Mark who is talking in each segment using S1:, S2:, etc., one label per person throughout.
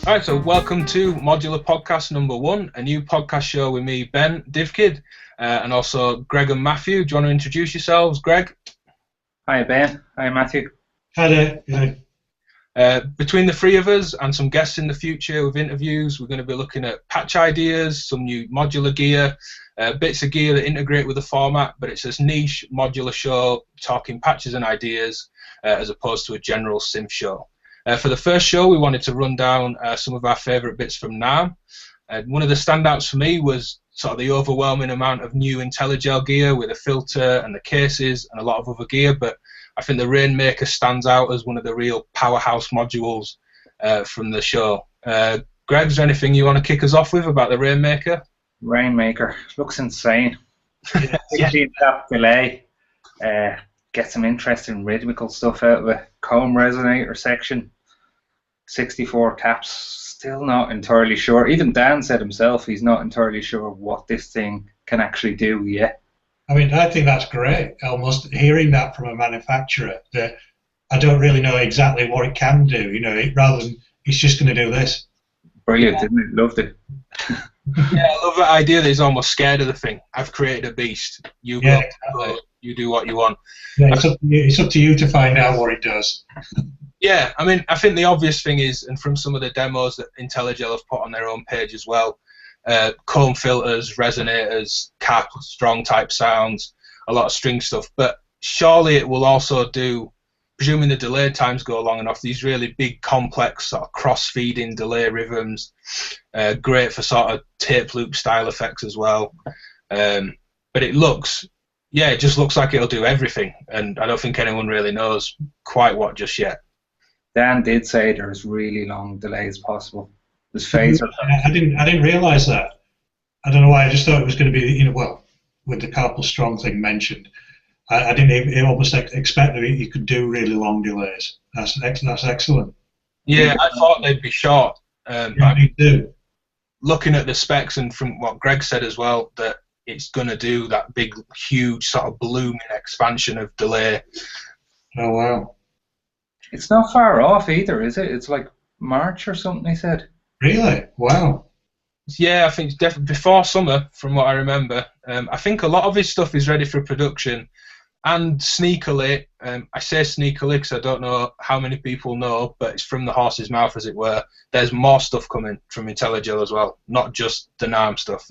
S1: All right, so welcome to Modular Podcast number 1, a new podcast show with me, Ben, DivKid, and also Greg and Matthew. Do you want to introduce yourselves, Greg?
S2: Hi, Ben. Hi, Matthew.
S3: Hi there.
S1: Between the three of us and some guests in the future with interviews, we're going to be looking at patch ideas, some new modular gear, bits of gear that integrate with the format, but it's this niche modular show talking patches and ideas as opposed to a general synth show. For the first show, we wanted to run down some of our favourite bits from NAMM. One of the standouts for me was sort of the overwhelming amount of new IntelliGel gear with a filter and the cases and a lot of other gear, but I think the Rainmaker stands out as one of the real powerhouse modules from the show. Greg, is there anything you want to kick us off with about the Rainmaker?
S2: Rainmaker looks insane. 16-tap delay. Get some interesting rhythmical stuff out of it. Comb resonator section. 64 taps. Still not entirely sure. Even Dan said himself he's not entirely sure what this thing can actually do yet.
S3: I mean, I think that's great. Almost hearing that from a manufacturer, that I don't really know exactly what it can do. You know, rather than it's just going to do this.
S2: Brilliant, didn't it? Loved it.
S1: Yeah, I love that idea that he's almost scared of the thing. I've created a beast. You go,
S3: exactly.
S1: You do what you want.
S3: Yeah, it's up to you to find out what it does.
S1: Yeah, I mean, I think the obvious thing is, and from some of the demos that IntelliGel have put on their own page as well, comb filters, resonators, cap, strong type sounds, a lot of string stuff. But surely it will also do, presuming the delay times go long enough, these really big, complex sort of cross-feeding delay rhythms. Great for sort of tape loop style effects as well. But it looks, yeah, it just looks like it'll do everything, and I don't think anyone really knows quite what just yet.
S2: Dan did say there's really long delays possible. There's phaser.
S3: I didn't realise that. I don't know why. I just thought it was going to be, you know, well, with the carpal strong thing mentioned, I didn't almost expect that you could do really long delays. That's excellent.
S1: Yeah, I thought they'd be short.
S3: Yeah, me too.
S1: Looking at the specs and from what Greg said as well, that it's going to do that big, huge sort of blooming expansion of delay.
S3: Oh wow.
S2: It's not far off either, is it? It's like March or something, he said.
S3: Really? Wow.
S1: Yeah, I think it's definitely before summer, from what I remember. I think a lot of his stuff is ready for production. And sneakily, I say sneakily because I don't know how many people know, but it's from the horse's mouth, as it were. There's more stuff coming from IntelliGel as well, not just the NAMM stuff.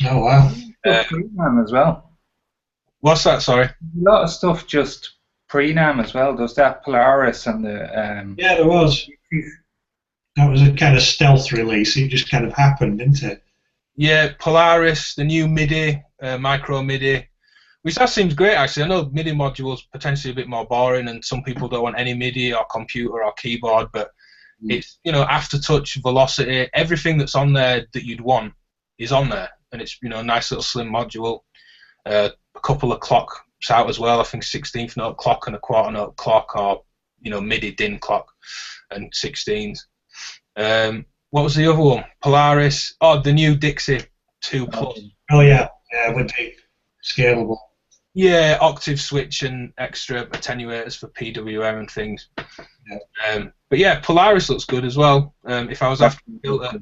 S3: Oh, wow.
S2: Pre-NAMM as well.
S1: What's that, sorry?
S2: A lot of stuff just pre-NAMM as well. There's that Polaris and the...
S3: Yeah, there was. That was a kind of stealth release. It just kind of happened, didn't it?
S1: Yeah, Polaris, the new MIDI, micro MIDI, which that seems great actually. I know MIDI modules potentially a bit more boring, and some people don't want any MIDI or computer or keyboard, but it's, you know, aftertouch, velocity, everything that's on there that you'd want is on there, and it's, you know, a nice little slim module. A couple of clocks out as well. I think 16th note clock and a quarter note clock, or, you know, MIDI DIN clock and 16s. What was the other one? Polaris. Oh, the new Dixie 2 Plus.
S3: Oh yeah, with the scalable.
S1: Yeah, octave switch and extra attenuators for PWM and things.
S3: Yeah.
S1: But yeah, Polaris looks good as well. If I was after a filter,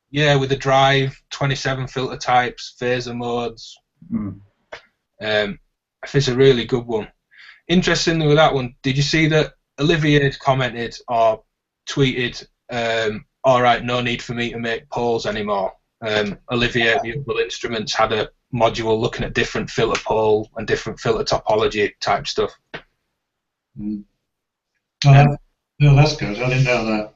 S1: yeah, with the drive, 27 filter types, phaser modes. If it's a really good one. Interestingly with that one, did you see that Olivier commented or tweeted, all right, no need for me to make polls anymore. Olivier, Musical Instruments, had a module looking at different filter pole and different filter topology type stuff.
S3: Oh, no, that's good. I didn't know that.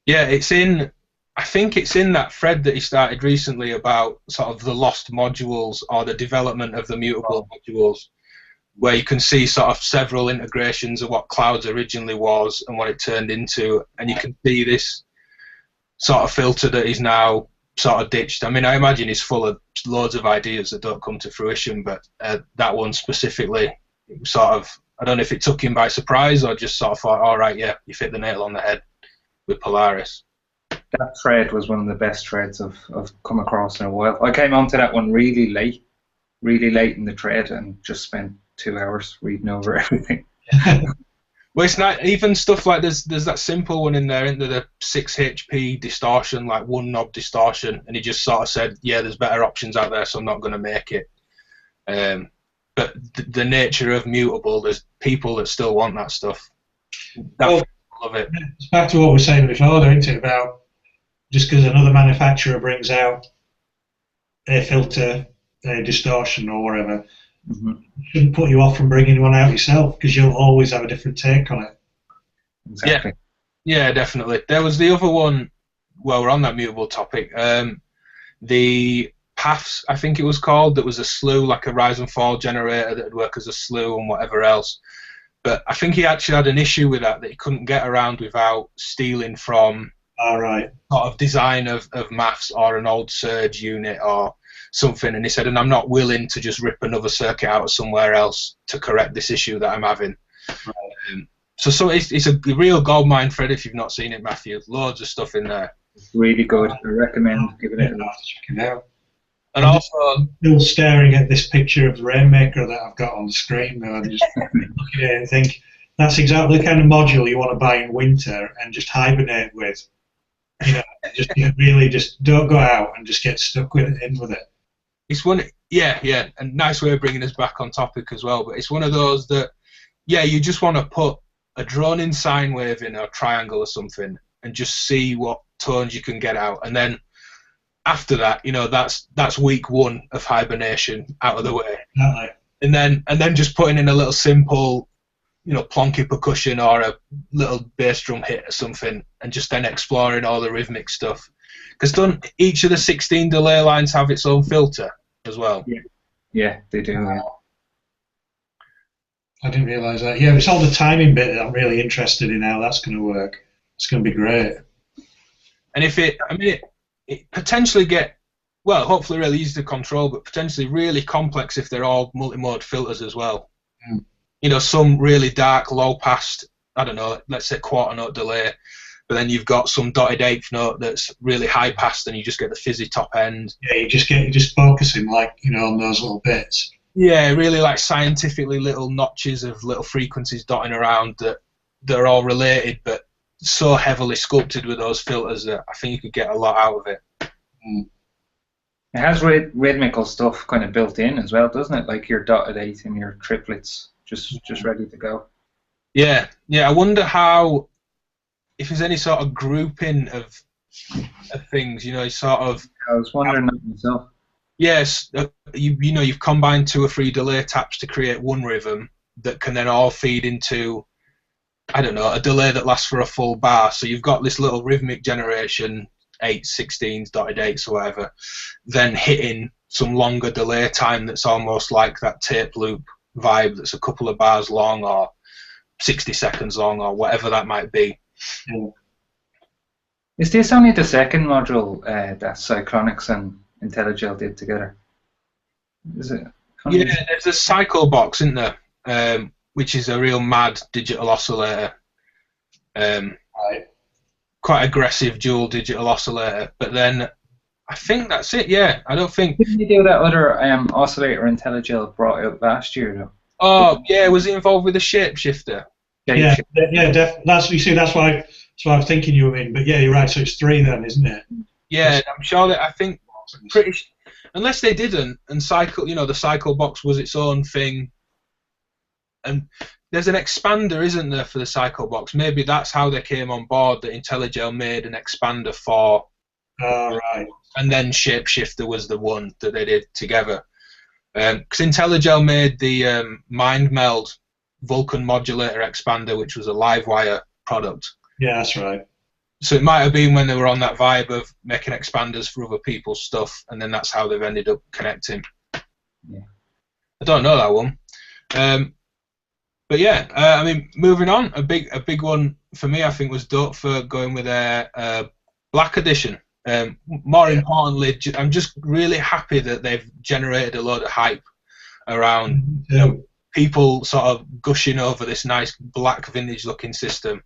S1: Yeah, it's in, I think it's in that thread that he started recently about sort of the lost modules or the development of the mutable modules, where you can see sort of several integrations of what Clouds originally was and what it turned into, and you can see this sort of filter that is now sort of ditched. I mean, I imagine he's full of loads of ideas that don't come to fruition, but that one specifically, sort of, I don't know if it took him by surprise or just sort of thought, all right, yeah, you hit the nail on the head with Polaris.
S2: That thread was one of the best threads I've come across in a while. I came onto that one really late in the thread, and just spent 2 hours reading over everything.
S1: Well, it's not even stuff like there's that simple one in there, into the 6 HP distortion, like one knob distortion, and he just sort of said, yeah, there's better options out there, so I'm not going to make it. But the nature of mutable, there's people that still want that stuff. Love it.
S3: It's back to what we were saying before, isn't it? About just because another manufacturer brings out a filter, a distortion, or whatever. Shouldn't put you off from bringing one out yourself, because you'll always have a different take on it.
S2: Exactly.
S1: Yeah, definitely. There was the other one. Well, we're on that mutable topic. The paths, I think it was called. That was a slew, like a rise and fall generator that would work as a slew and whatever else. But I think he actually had an issue with that he couldn't get around without stealing from sort of design of maths or an old surge unit or something, and he said, and I'm not willing to just rip another circuit out of somewhere else to correct this issue that I'm having. So it's a real goldmine, Fred, if you've not seen it, Matthew. Loads of stuff in there.
S2: Really good. I recommend giving it a look.
S3: Check it out.
S1: And I'm also
S3: still staring at this picture of the Rainmaker that I've got on the screen now. I'm just looking at it and think, that's exactly the kind of module you want to buy in winter and just hibernate with. You know, just really just don't go out and just get stuck with it.
S1: It's one, yeah, and nice way of bringing us back on topic as well. But it's one of those that, yeah, you just want to put a drone-in sine wave in a triangle or something and just see what tones you can get out, and then after that, you know, that's week one of hibernation out of the way, and then just putting in a little simple, you know, plonky percussion or a little bass drum hit or something, and just then exploring all the rhythmic stuff. Because don't each of the 16 delay lines have its own filter as well?
S2: Yeah, they do. Yeah.
S3: I didn't realise that. Yeah, it's all the timing bit that I'm really interested in how that's going to work. It's going to be great.
S1: And if it potentially get, well, hopefully really easy to control, but potentially really complex if they're all multi-mode filters as well. You know, some really dark, low-pass, I don't know, let's say quarter note delay, but then you've got some dotted eighth note that's really high-passed and you just get the fizzy top end.
S3: Yeah, you're just focusing, like, you know, on those little bits.
S1: Yeah, really like scientifically little notches of little frequencies dotting around that are all related, but so heavily sculpted with those filters that I think you could get a lot out of it.
S2: It has rhythmical stuff kind of built in as well, doesn't it? Like your dotted eighth and your triplets just ready to go. Yeah.
S1: I wonder how, if there's any sort of grouping of things, you know, sort of.
S2: I was wondering that myself.
S1: Yes, you know, you've combined 2 or 3 delay taps to create one rhythm that can then all feed into, I don't know, a delay that lasts for a full bar. So you've got this little rhythmic generation, 8s, 16s, dotted 8s or whatever, then hitting some longer delay time that's almost like that tape loop vibe that's a couple of bars long or 60 seconds long or whatever that might be.
S2: Is this only the second module that Cyclonics and IntelliGel did together? Is it?
S1: Yeah, there's a cycle box, isn't there? Which is a real mad digital oscillator. Quite aggressive dual digital oscillator. But then I think that's it, yeah. I don't think.
S2: Didn't you do that other oscillator IntelliGel brought out last year, though?
S1: Oh, yeah, was he involved with the shapeshifter?
S3: Yeah, definitely. That's why I'm thinking you were in. But yeah, you're right. So it's 3 then, isn't it?
S1: Yeah, I'm sure that, I think, unless they didn't, and cycle, you know, the cycle box was its own thing. And there's an expander, isn't there, for the cycle box? Maybe that's how they came on board, that IntelliGel made an expander for.
S3: Right.
S1: And then Shapeshifter was the one that they did together. Because IntelliGel made the Mind Meld Vulcan modulator expander, which was a Livewire product.
S3: Yeah, that's right.
S1: So it might have been when they were on that vibe of making expanders for other people's stuff, and then that's how they've ended up connecting.
S2: Yeah.
S1: I don't know that one. But yeah, I mean, moving on, a big one for me, I think, was Dope for going with their Black Edition. More importantly, I'm just really happy that they've generated a load of hype around people sort of gushing over this nice black vintage-looking system,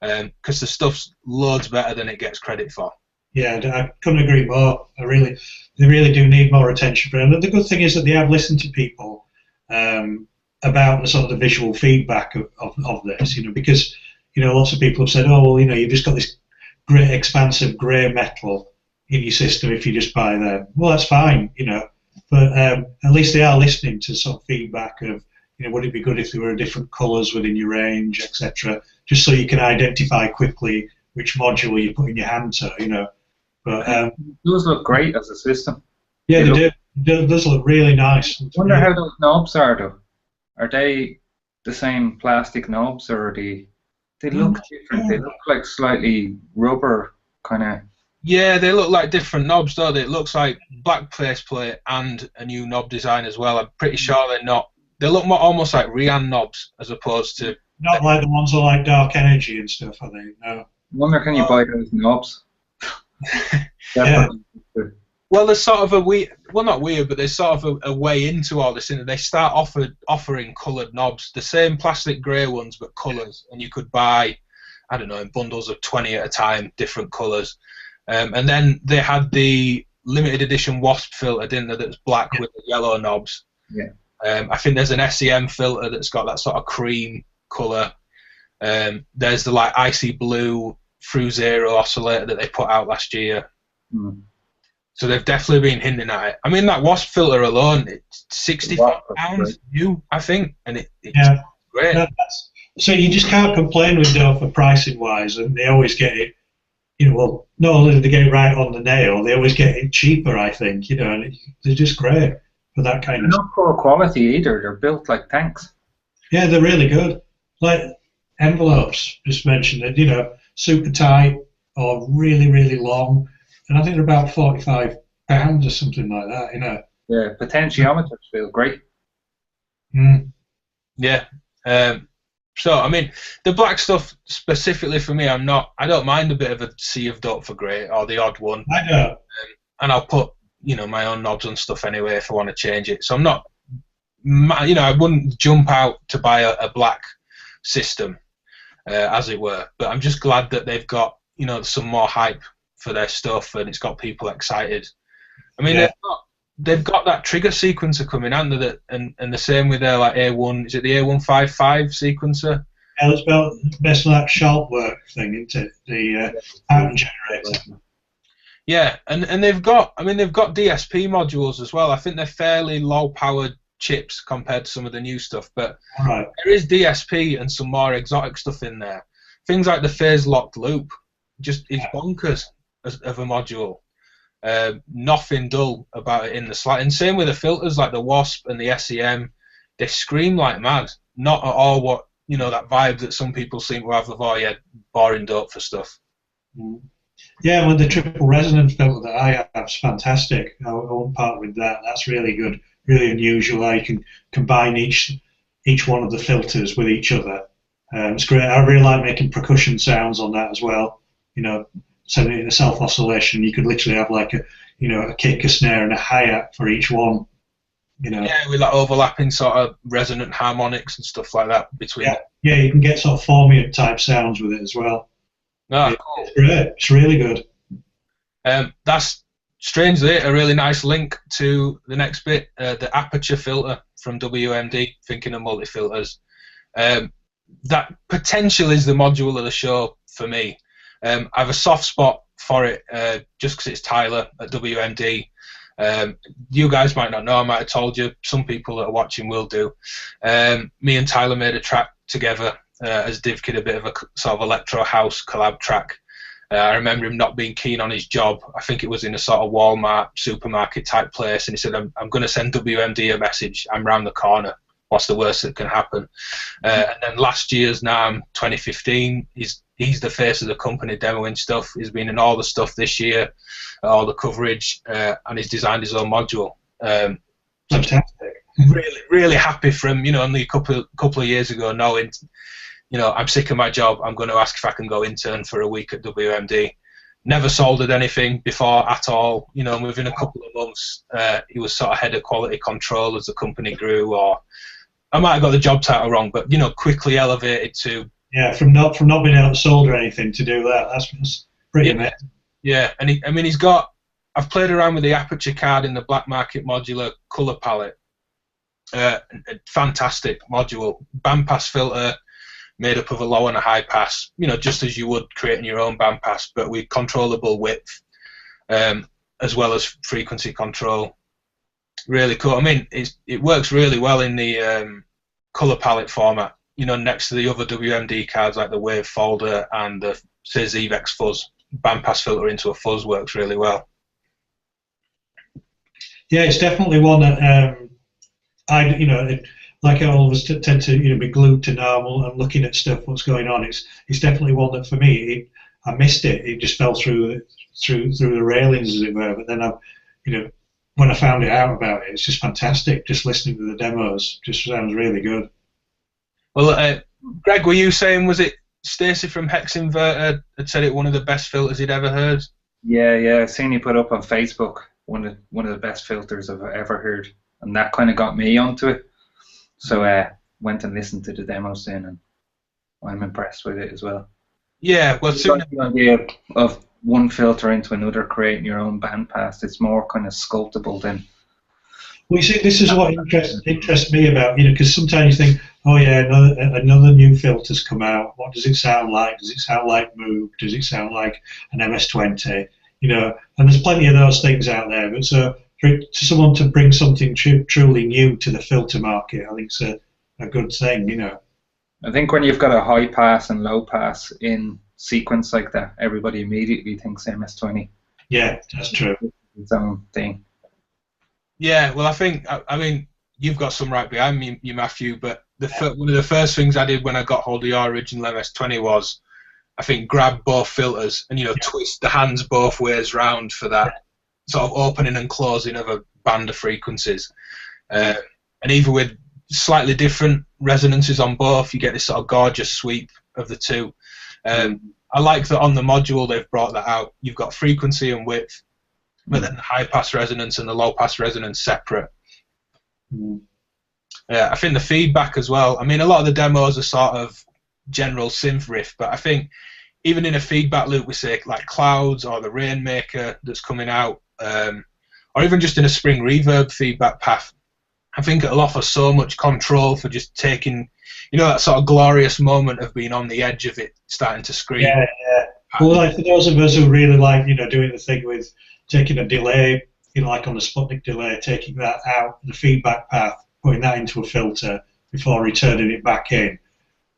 S1: because the stuff's loads better than it gets credit for.
S3: Yeah, I couldn't agree more. They really do need more attention for it. And the good thing is that they have listened to people. And about the sort of the visual feedback of this, because lots of people have said, oh well, you've just got this great expansive grey metal in your system if you just buy them. Well, that's fine, but at least they are listening to sort of feedback of, would it be good if there were different colours within your range, etc., just so you can identify quickly which module you put in your hand to, But
S2: those look great as a system.
S3: Yeah, they do. It does look really nice.
S2: I wonder how those knobs are, though. Are they the same plastic knobs, or are they look different? They look like slightly rubber kind of.
S1: Yeah, they look like different knobs, don't they? It looks like black faceplate and a new knob design as well. I'm pretty sure they're not. They look more, almost like Rian knobs as opposed to.
S3: Not like the ones that are like Dark Energy and stuff, are they? No.
S2: I wonder, can you buy those knobs?
S3: Yeah.
S1: Well, there's sort of not weird, but there's sort of a way into all this, and they start offering coloured knobs, the same plastic grey ones, but colours, and you could buy, I don't know, in bundles of 20 at a time, different colours. And then they had the limited edition Wasp filter, didn't they, that's black with the yellow knobs.
S2: Yeah.
S1: I think there's an SEM filter that's got that sort of cream colour. There's the like icy blue Through Zero oscillator that they put out last year.
S2: Mm.
S1: So they've definitely been hinting at it. I mean, that Wasp filter alone, it's £65 new, I think, and it's great.
S3: So you just can't complain with Dove for pricing wise, and they always get it. Well, not only do they get it right on the nail, they always get it cheaper, I think. And they're just great for that kind of.
S2: They're not poor quality either. They're built like tanks.
S3: Yeah, they're really good. Like envelopes, just mentioned it. Super tight or really, really long. And I think they're about £45 or something like that,
S2: Yeah, potentiometers feel great.
S3: Mm.
S1: Yeah. So, I mean, the black stuff specifically for me, I don't mind a bit of a sea of dope for grey or the odd one.
S3: I know.
S1: And I'll put, my own knobs and stuff anyway if I want to change it. So I'm not, I wouldn't jump out to buy a black system, as it were. But I'm just glad that they've got, some more hype for their stuff, and it's got people excited. I mean, they've got that trigger sequencer coming, haven't they? And the same with their like A1. Is it the A155 sequencer?
S3: Yeah, it's based on that sharp work thing, isn't it? The pattern generator.
S1: Yeah, and they've got DSP modules as well. I think they're fairly low-powered chips compared to some of the new stuff, but there is DSP and some more exotic stuff in there. Things like the phase-locked loop just is bonkers of a module. Nothing dull about it in the slide. And same with the filters like the Wasp and the SEM. They scream like mad. Not at all what, that vibe that some people seem to have of, boring dope for stuff.
S3: Yeah, well, the triple resonance filter that I have is fantastic. I won't part with that. That's really good, really unusual. I can combine each one of the filters with each other. It's great. I really like making percussion sounds on that as well. Sending it in a self oscillation, you could literally have like a kick, a snare, and a hi-hat for each one.
S1: Yeah, with like overlapping sort of resonant harmonics and stuff like that between.
S3: Yeah, you can get sort of Formium type sounds with it as well.
S1: Cool.
S3: It's great. It's really good.
S1: That's strangely a really nice link to the next bit, the aperture filter from WMD. Thinking of multi-filters, that potential is the module of the show for me. I have a soft spot for it just because it's Tyler at WMD. You guys might not know, I might have told you, some people that are watching will do. Me and Tyler made a track together as DivKid, a bit of a sort of electro house collab track. I remember him not being keen on his job. I think it was in a sort of Walmart supermarket type place, and he said, I'm going to send WMD a message, I'm round the corner. What's the worst that can happen? And then last year's NAMM 2015, he's the face of the company demoing stuff. He's been in all the stuff this year, all the coverage, and he's designed his own module.
S3: Fantastic.
S1: Really, really happy for him. Only a couple of years ago, knowing, I'm sick of my job. I'm going to ask if I can go intern for a week at WMD. Never soldered anything before at all. Within a couple of months, he was sort of head of quality control as the company grew, or I might have got the job title wrong, but quickly elevated to. Yeah,
S3: from not being able to solder anything to do that. That's pretty amazing.
S1: Yeah, and he's got. I've played around with the aperture card in the black market modular color palette, A fantastic module. Bandpass filter made up of a low and a high pass, you know, just as you would creating your own bandpass, but with controllable width, as well as frequency control. Really cool. I mean, it works really well in the color palette format, you know, next to the other WMD cards like the Wave Folder and the, say, Zevex Fuzz. Bandpass filter into a fuzz works really well.
S3: Yeah, it's definitely one that like I always tend to be glued to NAMM and looking at stuff, what's going on. It's definitely one that for me, I missed it. It just fell through the railings, as it were. But then when I found out about it, it's just fantastic. Just listening to the demos, just sounds really good.
S1: Well, Greg, were you saying, was it Stacey from Hex Inverter had said it one of the best filters he'd ever heard?
S2: Yeah. I've seen you put up on Facebook one of the best filters I've ever heard, and that kind of got me onto it. So went and listened to the demos then, and I'm impressed with it as well.
S1: Yeah, well, soon
S2: the idea of one filter into another, creating your own bandpass, it's more kind of sculptable than.
S3: Well, you see, this is what interests me about, because sometimes you think, oh yeah, another new filter's come out. What does it sound like? Does it sound like Moog? Does it sound like an MS-20? And there's plenty of those things out there. But so for someone to bring something truly new to the filter market, I think it's a good thing,
S2: I think when you've got a high pass and low pass in sequence like that, everybody immediately thinks MS-20.
S3: Yeah, that's true.
S2: Its own thing.
S1: Yeah, well, I mean, you've got some right behind me, you Matthew, but one of the first things I did when I got hold of your original MS-20 was, I think, grab both filters and, twist the hands both ways round for that sort of opening and closing of a band of frequencies. And even with slightly different resonances on both, you get this sort of gorgeous sweep of the two. I like that on the module they've brought that out. You've got frequency and width, but then the high pass resonance and the low pass resonance separate. Yeah, I think the feedback as well. I mean, a lot of the demos are sort of general synth riff, but I think even in a feedback loop, we say like Clouds or the Rainmaker that's coming out, or even just in a Spring Reverb feedback path, I think it'll offer so much control for just taking, that sort of glorious moment of being on the edge of it, starting to scream.
S3: Yeah. Well, like for those of us who really like, doing the thing with taking a delay, like on the Sputnik delay, taking that out, the feedback path, putting that into a filter before returning it back in.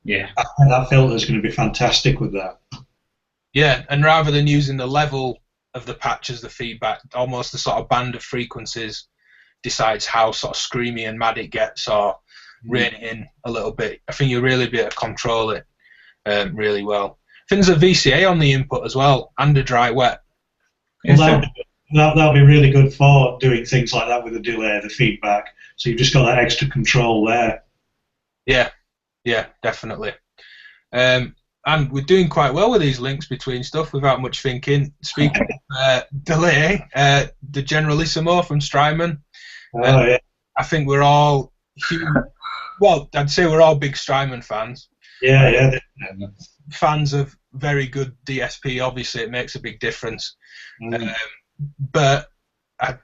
S2: Yeah.
S3: That filter is going to be fantastic with that.
S1: Yeah, and rather than using the level of the patch as the feedback, almost the sort of band of frequencies decides how sort of screamy and mad it gets, or rein it in a little bit. I think you'll really be able to control it really well. I think there's a VCA on the input as well, and a dry wet.
S3: Well, that'll be really good for doing things like that with the delay, the feedback. So you've just got that extra control there.
S1: Yeah, definitely. And we're doing quite well with these links between stuff without much thinking. Speaking of delay, the Generalissimo from Strymon.
S3: Yeah.
S1: I think we're all well, I'd say we're all big Strymon fans.
S3: Yeah.
S1: Fans of very good DSP, obviously it makes a big difference. But I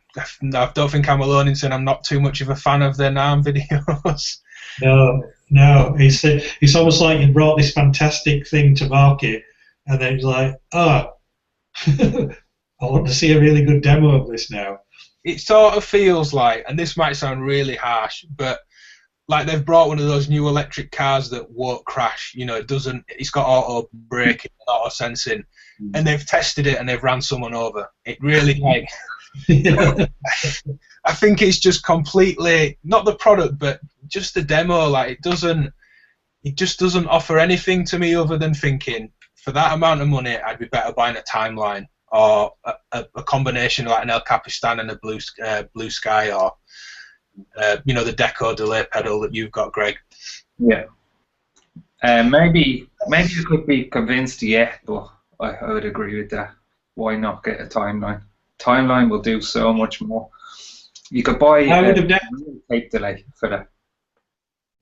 S1: don't think I'm alone in saying I'm not too much of a fan of their NAMM videos.
S3: No, it's almost like you brought this fantastic thing to market, and then it's like, I want to see a really good demo of this now.
S1: It sort of feels like, and this might sound really harsh, but like they've brought one of those new electric cars that won't crash. It's got auto braking, auto sensing, and they've tested it and they've ran someone over. It really like. I think it's just completely not the product, but just the demo. Like it just doesn't offer anything to me other than thinking for that amount of money, I'd be better buying a Timeline or a combination like an El Capistan and a Blue Sky, or the Deco delay pedal that you've got, Greg.
S2: Yeah. Maybe you could be convinced yet, but I would agree with that. Why not get a Timeline? Timeline will do so much more. You could buy a tape delay for that.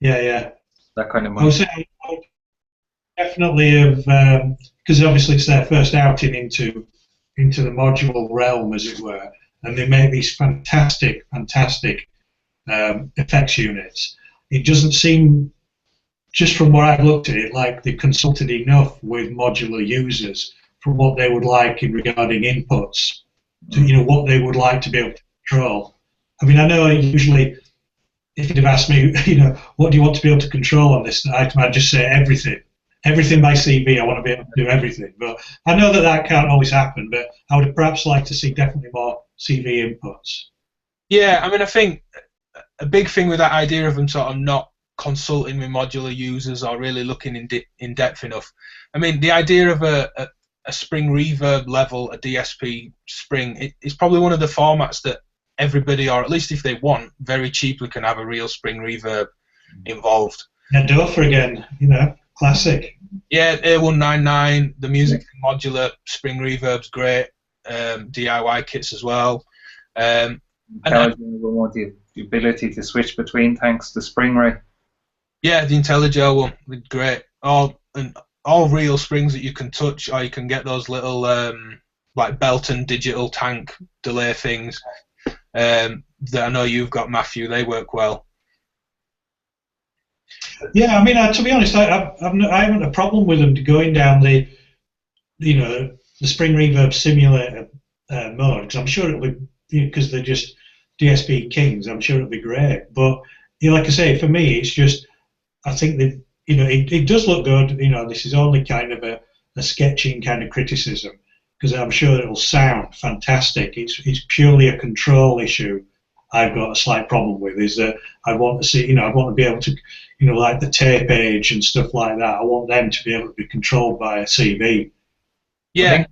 S3: Yeah.
S2: That kind of money.
S3: I would definitely have, because obviously it's their first outing into the module realm, as it were, and they make these fantastic effects units. It doesn't seem, just from what I've looked at it, like they consulted enough with modular users from what they would like in regarding inputs to, what they would like to be able to control. I mean, I know usually if you'd have asked me, what do you want to be able to control on this item, I'd just say everything. Everything by CV, I want to be able to do everything. But I know that can't always happen, but I would perhaps like to see definitely more CV inputs.
S1: Yeah, I mean, I think a big thing with that idea of them sort of not consulting with modular users or really looking in depth enough. I mean, the idea of a spring reverb level, a DSP spring, it's probably one of the formats that everybody, or at least if they want, very cheaply can have a real spring reverb involved.
S3: And Dofer again, classic.
S1: Yeah, A199, the music modular spring reverb's great, DIY kits as well.
S2: Intelligent want the ability to switch between thanks to spring ray.
S1: Yeah, the IntelliGel one, great. All real springs that you can touch, or you can get those little like Belton digital tank delay things that I know you've got, Matthew. They work well.
S3: Yeah, I mean, to be honest, I haven't a problem with them going down the spring reverb simulator mode, because I'm sure it'll be, because they're just DSP kings. I'm sure it'll be great. But like I say, for me, it's just, I think that it does look good. This is only kind of a sketching kind of criticism, because I'm sure it'll sound fantastic. It's purely a control issue. I've got a slight problem with is that I want to see, I want to be able to, like the tape age and stuff like that. I want them to be able to be controlled by a CV.
S1: Yeah,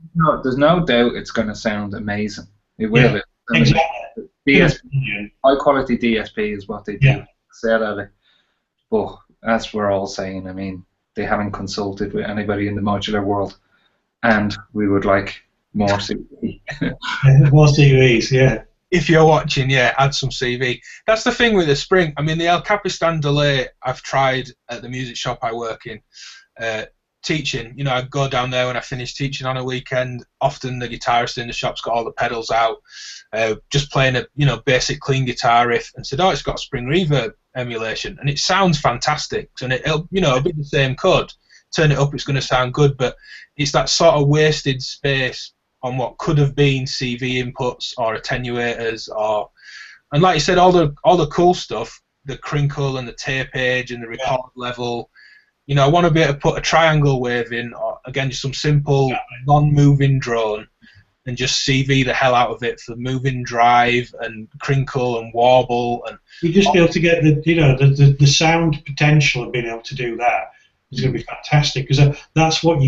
S2: there's no doubt it's going to sound amazing. It will.
S3: Yeah, exactly.
S2: DSP, high quality DSP is what they do.
S3: Yeah.
S2: Said at it, but as we're all saying, I mean, they haven't consulted with anybody in the modular world, and we would like more CV.
S3: More CVs, yeah.
S1: If you're watching, yeah, add some CV. That's the thing with the spring. I mean, the El Capistan delay I've tried at the music shop I work in, teaching. I go down there when I finish teaching on a weekend. Often the guitarist in the shop's got all the pedals out, just playing a basic clean guitar riff, and said, "Oh, it's got spring reverb emulation, and it sounds fantastic." And it'll be the same code. Turn it up, it's going to sound good, but it's that sort of wasted space on what could have been CV inputs or attenuators, and like you said, all the cool stuff, the crinkle and the tape age and the record level. I want to be able to put a triangle wave in, or again just some simple non-moving drone, and just CV the hell out of it for moving drive and crinkle and warble, and
S3: you just be able to get the sound potential of being able to do that is going to be fantastic, because that's what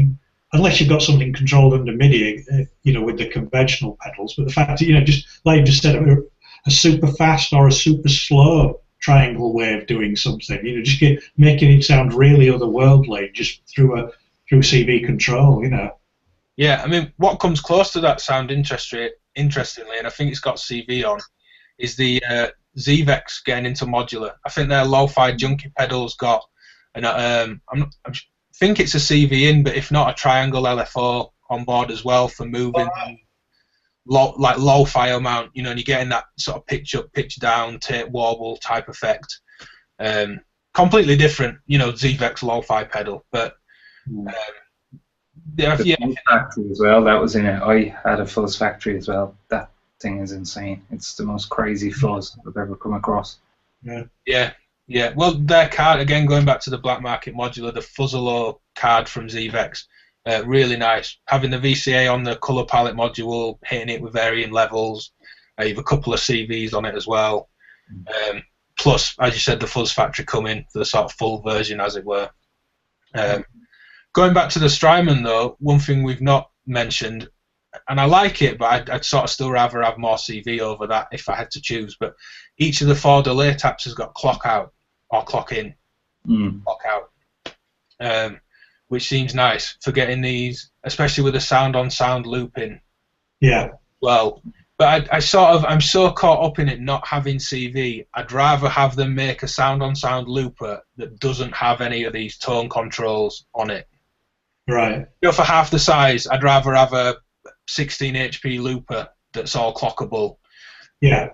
S3: unless you've got something controlled under MIDI, with the conventional pedals. But the fact that, just like you just said, a super fast or a super slow triangle wave doing something, just making it sound really otherworldly just through CV control,
S1: Yeah, I mean, what comes close to that sound interestingly, and I think it's got CV on, is the ZVEX getting into modular. I think their lo-fi junkie pedals got, and I think it's a CV in, but if not, a triangle LFO on board as well for moving like lo-fi amount, and you're getting that sort of pitch up, pitch down, tape warble type effect. Completely different, ZVEX lo-fi pedal, but
S2: the Fuzz Factory as well. That was in it. I had a Fuzz Factory as well. That thing is insane. It's the most crazy fuzz I've ever come across.
S1: Yeah. Well, their card, again, going back to the black market modular, the Fuzzalo card from ZVEX, really nice. Having the VCA on the colour palette module, hitting it with varying levels. You've a couple of CVs on it as well. Plus, as you said, the Fuzz Factory coming for the sort of full version, as it were. Going back to the Strymon, though, one thing we've not mentioned, and I like it, but I'd sort of still rather have more CV over that if I had to choose. But each of the 4 delay taps has got clock out or clock in, clock out, which seems nice for getting these, especially with the sound on sound looping.
S3: Yeah.
S1: Well, but I'm so caught up in it not having CV. I'd rather have them make a sound on sound looper that doesn't have any of these tone controls on it.
S3: Right.
S1: For half the size, I'd rather have a 16 HP looper that's all clockable.
S3: Yeah.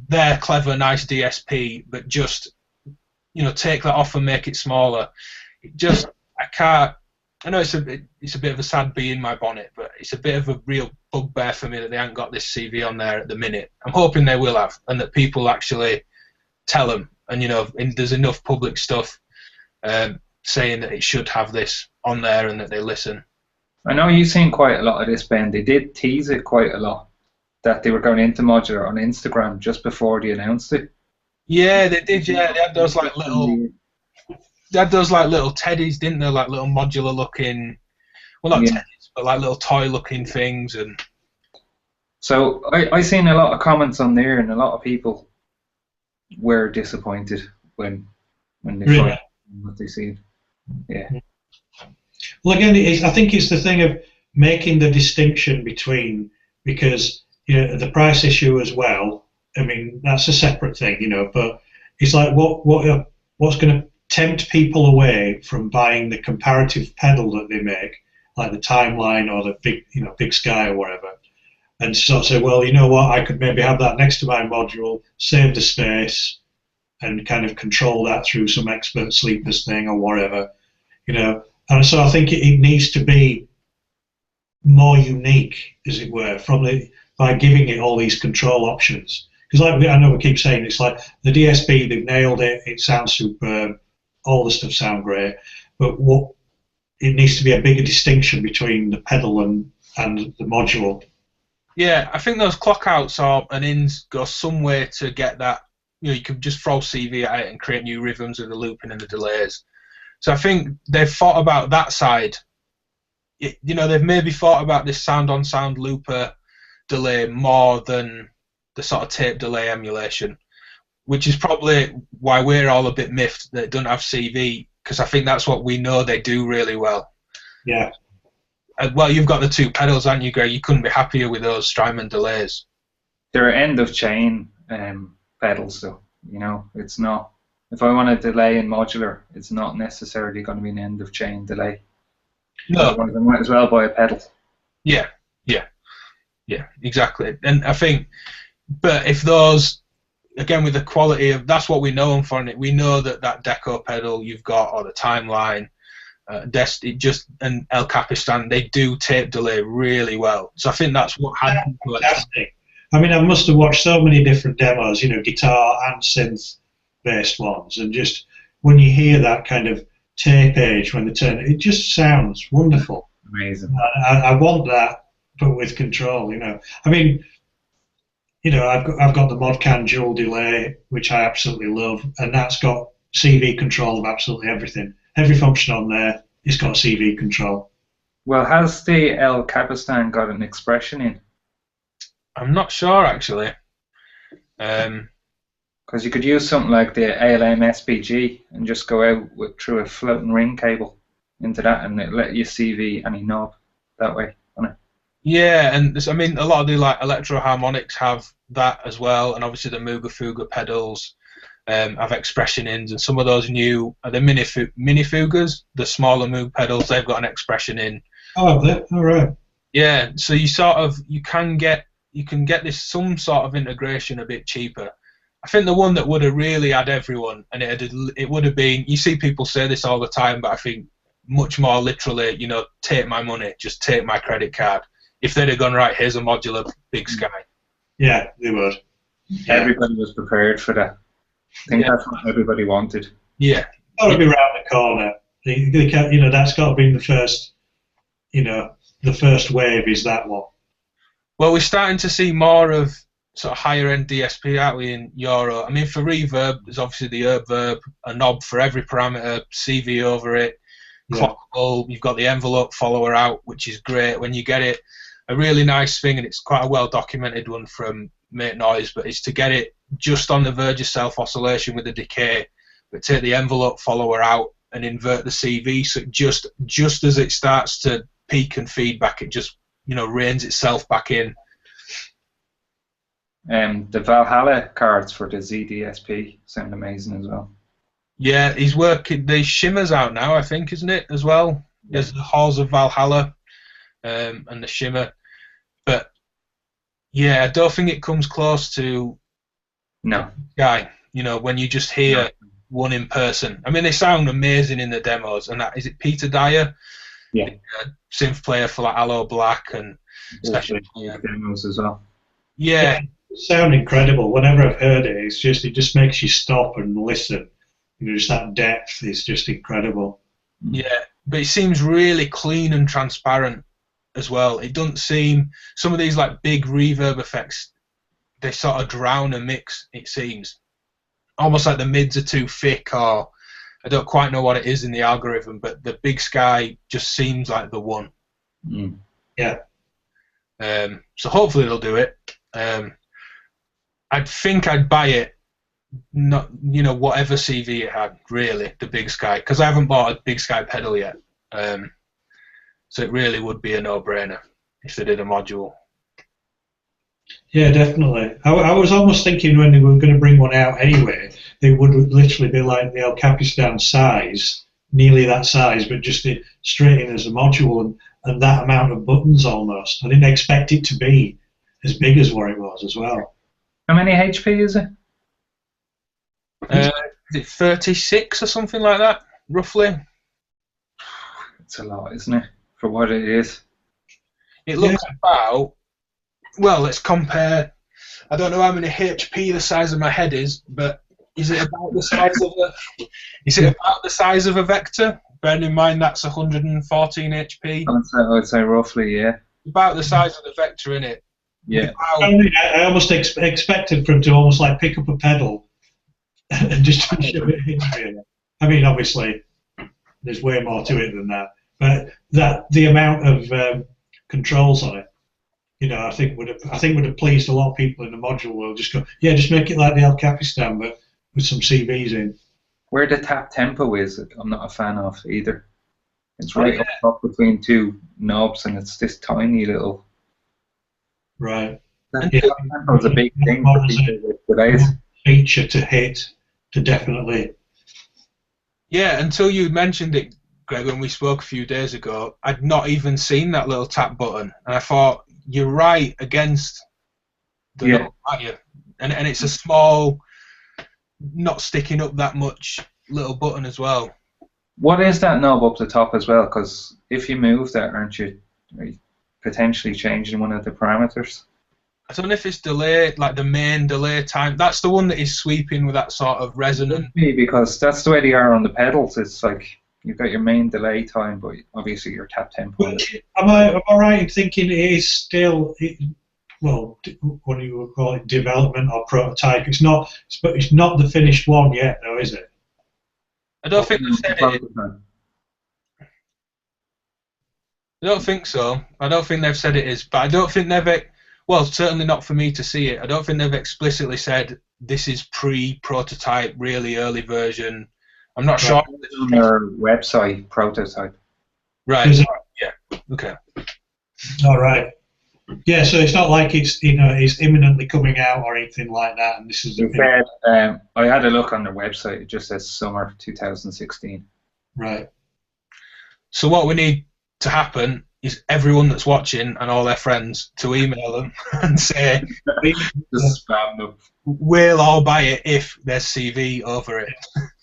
S1: their clever, nice DSP, but just, you know, take that off and make it smaller. It just, I can't. I know it's a bit of a sad bee in my bonnet, but it's a bit of a real bugbear for me that they haven't got this CV on there at the minute. I'm hoping they will have, and that people actually tell them. And you know, there's enough public stuff saying that it should have this on there, and that they listen.
S2: I know you've seen quite a lot of this, Ben. They did tease it quite a lot that they were going into Modular on Instagram just before they announced it.
S1: Yeah, they did. Yeah, they had those like little. They had those like little teddies, didn't they? Like little modular looking, well, not teddies, but like little toy looking things. And
S2: so I seen a lot of comments on there, and a lot of people were disappointed when they saw what they see. Yeah.
S3: Well, again, I think it's the thing of making the distinction between, because you know, the price issue as well. I mean, that's a separate thing, you know. But it's like what's going to tempt people away from buying the comparative pedal that they make, like the Timeline or the Big Sky or whatever, and sort of say, well, you know what, I could maybe have that next to my module, save the space, and kind of control that through some expert sleepers thing or whatever, you know. And so I think it needs to be more unique, as it were, by giving it all these control options. Because like I know we keep saying, it's like the DSP, they've nailed it, it sounds superb, all the stuff sound great, but it needs to be a bigger distinction between the pedal and the module.
S1: Yeah, I think those clock outs and ins go some way to get that. You know, you can just throw CV at it and create new rhythms with the looping and the delays. So I think they've thought about that side. You know, they've maybe thought about this sound-on-sound looper delay more than the sort of tape delay emulation, which is probably why we're all a bit miffed that it doesn't have CV, because I think that's what we know they do really well.
S3: Yeah.
S1: Well, you've got the two pedals, haven't you, Greg? You couldn't be happier with those Strymon delays.
S2: They're end-of-chain pedals, though. You know, it's not. If I want a delay in Modular, it's not necessarily going to be an end-of-chain delay.
S1: No.
S2: Otherwise, I might as well buy a pedal.
S1: Yeah, exactly. And I think, but if those, again, with the quality of, that's what we know them for, and we know that Deco pedal you've got, or the Timeline, and El Capistan, they do tape delay really well. So I think that's what had people.
S3: Fantastic. I mean, I must have watched so many different demos, you know, guitar and synth-based ones, and just when you hear that kind of tape age when they turn it just sounds wonderful.
S2: Amazing.
S3: I want that, but with control, you know. I mean, you know, I've got the Modcan dual delay, which I absolutely love, and that's got CV control of absolutely everything. Every function on there, it's got CV control.
S2: Well, has the El Capistan got an expression in?
S1: I'm not sure, actually.
S2: Because you could use something like the ALM SPG and just go out through a floating ring cable into that, and it let you CV any knob that way on it.
S1: Yeah, and I mean, a lot of the like electro harmonics have that as well, and obviously the Muga Fuga pedals have expression ins, and some of those new the mini Fugas, the smaller Moog pedals, they've got an expression in.
S3: Oh, have they? All right.
S1: Yeah, so you can get this some sort of integration a bit cheaper. I think the one that would have really had everyone, and it would have been, you see people say this all the time, but I think much more literally, you know, take my money, just take my credit card. If they'd have gone, right, here's a modular Big Sky.
S3: Yeah, they would. Yeah.
S2: Everybody was prepared for that. I think that's what everybody wanted.
S1: Yeah.
S3: Got to be round the corner. You know, that's got to be the first, you know, the first wave is that one.
S1: Well, we're starting to see more of sort of higher end DSP, aren't we, in Euro? I mean, for reverb, there's obviously the herb verb, a knob for every parameter, CV over it, clockable. You've got the envelope follower out, which is great when you get it. A really nice thing, and it's quite a well documented one from Make Noise, but it's to get it just on the verge of self oscillation with the decay, but take the envelope follower out and invert the CV, so just as it starts to peak and feedback, it just, you know, reins itself back in.
S2: The Valhalla cards for the ZDSP sound amazing as well.
S1: Yeah, he's working. The Shimmer's out now, I think, isn't it, as well? There's the Halls of Valhalla and the Shimmer. But, yeah, I don't think it comes close to
S2: No.
S1: Guy, you know, when you just hear one in person. I mean, they sound amazing in the demos. And that is it, Peter Dyer,
S2: Yeah.
S1: synth player for like Aloe Black and
S2: Especially demos as well.
S1: Yeah.
S3: Sound incredible. Whenever I've heard it, it just makes you stop and listen. You know, just that depth is just incredible.
S1: Yeah, but it seems really clean and transparent as well. It doesn't seem, some of these like big reverb effects, they sort of drown a mix, it seems. Almost like the mids are too thick, or I don't quite know what it is in the algorithm, but the Big Sky just seems like the one.
S3: Yeah.
S1: So hopefully they'll do it. I think I'd buy it, not, you know, whatever CV it had, really, the Big Sky, because I haven't bought a Big Sky pedal yet. So it really would be a no-brainer if they did a module.
S3: Yeah, definitely. I was almost thinking when they were going to bring one out anyway, it would literally be like the El Capistan size, nearly that size, but just straight in as a module and that amount of buttons almost. I didn't expect it to be as big as what it was as well.
S2: How many HP is it?
S1: Is it 36 or something like that, roughly?
S2: It's a lot, isn't it, for what it is?
S1: It looks about, well, let's compare. I don't know how many HP the size of my head is, but is it about the size of a Vector? Bearing in mind that's 114 HP.
S2: I would say roughly, yeah.
S1: About the size of the Vector, in it.
S2: Yeah.
S3: I almost expected for him to almost like pick up a pedal and just shove it in here. I mean, obviously, there's way more to it than that, but the amount of controls on it, you know, I think would have pleased a lot of people in the module world. Just go, yeah, just make it like the El Capistan, but with some CVs in.
S2: Where the tap tempo is, I'm not a fan of either. It's right up top between two knobs, and it's this tiny little.
S3: Right.
S2: That tempo is a big thing for people with today's
S3: feature to hit to definitely.
S1: Yeah, until you mentioned it, Greg, when we spoke a few days ago, I'd not even seen that little tap button, and I thought you're right against the knob, aren't you? And it's a small, not sticking up that much little button as well.
S2: What is that knob up the top as well? Because if you move that, are you potentially changing one of the parameters?
S1: I don't know if it's delay, like the main delay time. That's the one that is sweeping with that sort of resonant.
S2: Because that's the way they are on the pedals. It's like you've got your main delay time, but obviously your tap tempo.
S3: Am I right in thinking it is still, well, what do you call it, development or prototype? It's not the finished one yet, though, is it?
S1: I don't think they've said it. I don't think so. I don't think they've said it is, but I don't think they've. Well, certainly not for me to see it. I don't think they've explicitly said this is pre-prototype, really early version. I'm not sure.
S2: On their website, prototype.
S1: Right. Yeah. Okay.
S3: All right. Yeah. So it's not like it's it's imminently coming out or anything like that. And this is.
S2: I had a look on their website. It just says summer 2016.
S3: Right.
S1: So what we need to happen is everyone that's watching and all their friends to email them and say,
S2: just spam them.
S1: We'll all buy it if there's CV over it.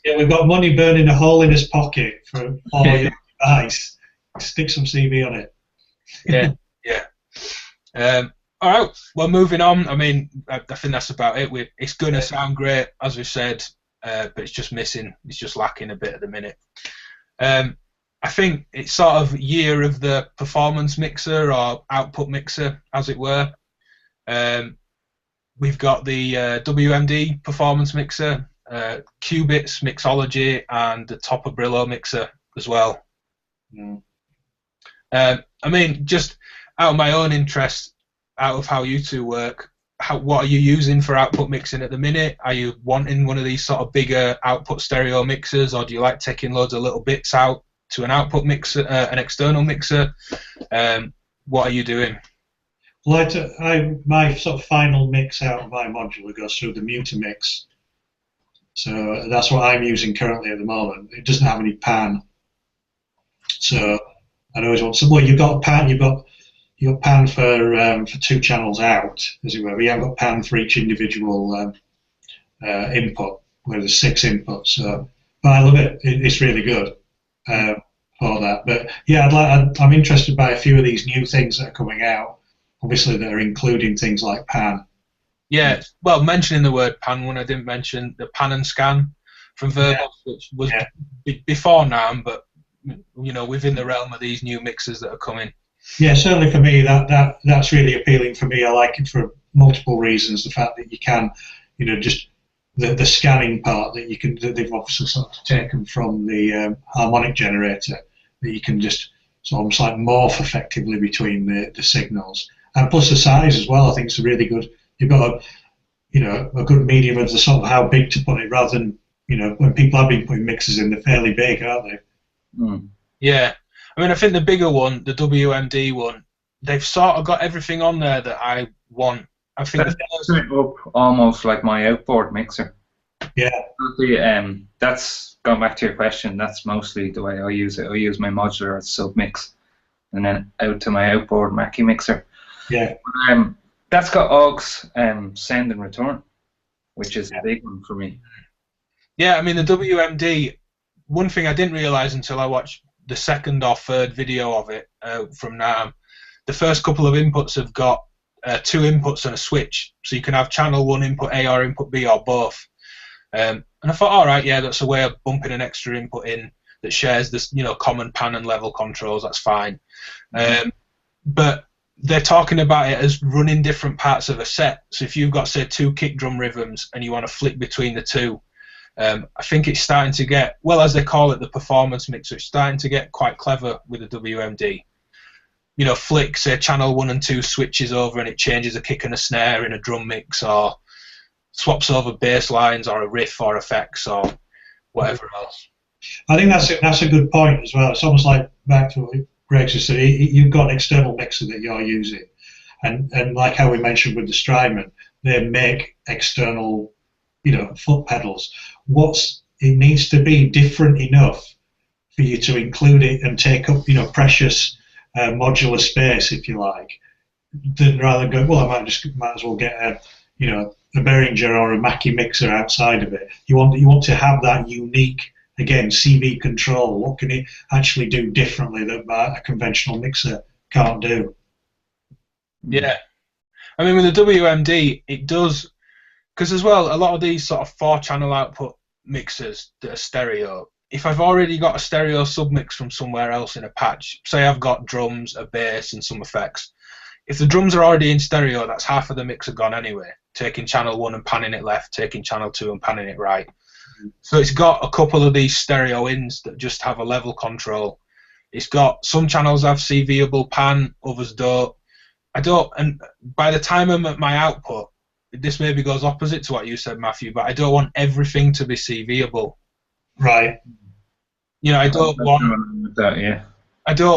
S3: Yeah, we've got money burning a hole in his pocket for all your device. Stick some CV on it.
S1: Yeah, yeah. All right, well, moving on. I mean, I think that's about it. It's going to sound great, as we said, but it's just missing. It's just lacking a bit at the minute. I think it's sort of year of the performance mixer or output mixer, as it were. We've got the WMD performance mixer, Qubits mixology, and the Topper Brillo mixer as well. I mean, just out of my own interest, out of how you two work, what are you using for output mixing at the minute? Are you wanting one of these sort of bigger output stereo mixers, or do you like taking loads of little bits out to an output mixer, an external mixer? What are you doing?
S3: Well, my sort of final mix out of my modular goes through the Mutamix. So that's what I'm using currently at the moment. It doesn't have any pan. So I always want some. Well, you've got pan. You've got pan for two channels out, as it were. But you haven't got pan for each individual input, where there's 6 inputs. So, but I love it. It's really good for that. But yeah, I'm interested by a few of these new things that are coming out. Obviously, that are including things like pan.
S1: Yeah, well, mentioning the word pan, when I didn't mention the pan and scan from Verbos, which was before NAMM, but you know, within the realm of these new mixers that are coming.
S3: Yeah, certainly for me, that's really appealing for me. I like it for multiple reasons. The fact that you can, you know, just the scanning part that you can, that they've obviously sort of taken from the harmonic generator, that you can just sort of almost like morph effectively between the signals, and plus the size as well. I think it's really good. You've got a good medium of the sort of how big to put it, rather than, you know, when people have been putting mixers in, they're fairly big, aren't they?
S2: Mm.
S1: Yeah, I mean, I think the bigger one, the WMD one, they've sort of got everything on there that I want. I think
S2: that's up almost like my outboard mixer.
S3: Yeah.
S2: That's going back to your question. That's mostly the way I use it. I use my modular as submix, and then out to my outboard Mackie mixer.
S3: Yeah.
S2: That's got AUX send and return, which is a big one for me.
S1: Yeah, I mean, the WMD, one thing I didn't realise until I watched the second or third video of it from NAMM, the first couple of inputs have got 2 inputs and a switch, so you can have channel 1 input A or input B or both. And I thought, all right, yeah, that's a way of bumping an extra input in that shares this, you know, common pan and level controls. That's fine. But they're talking about it as running different parts of a set. So if you've got, say, 2 kick drum rhythms and you want to flick between the 2, I think it's starting to get, well, as they call it, the performance mixer, it's starting to get quite clever with the WMD. You know, flick, say, channel 1 and 2 switches over and it changes a kick and a snare in a drum mix, or swaps over bass lines or a riff or effects or whatever else.
S3: I think that's a good point as well. It's almost like, back to what Greg just said, you've got an external mixer that you're using, and like how we mentioned with the Strymon, they make external, you know, foot pedals. It needs to be different enough for you to include it and take up, you know, precious modular space, if you like, rather than go, well, I might as well get a Behringer or a Mackie mixer outside of it. You want to have that unique, again, CV control. What can it actually do differently that a conventional mixer can't do?
S1: Yeah, I mean, with the WMD, it does, because as well, a lot of these sort of 4-channel output mixers that are stereo, if I've already got a stereo submix from somewhere else in a patch, say I've got drums, a bass, and some effects, if the drums are already in stereo, that's half of the mixer gone anyway, taking channel 1 and panning it left, taking channel 2 and panning it right. So it's got a couple of these stereo ins that just have a level control. It's got some channels have CV-able pan, others don't. And by the time I'm at my output, this maybe goes opposite to what you said, Matthew, but I don't want everything to be CV-able.
S3: Right.
S1: You know, I don't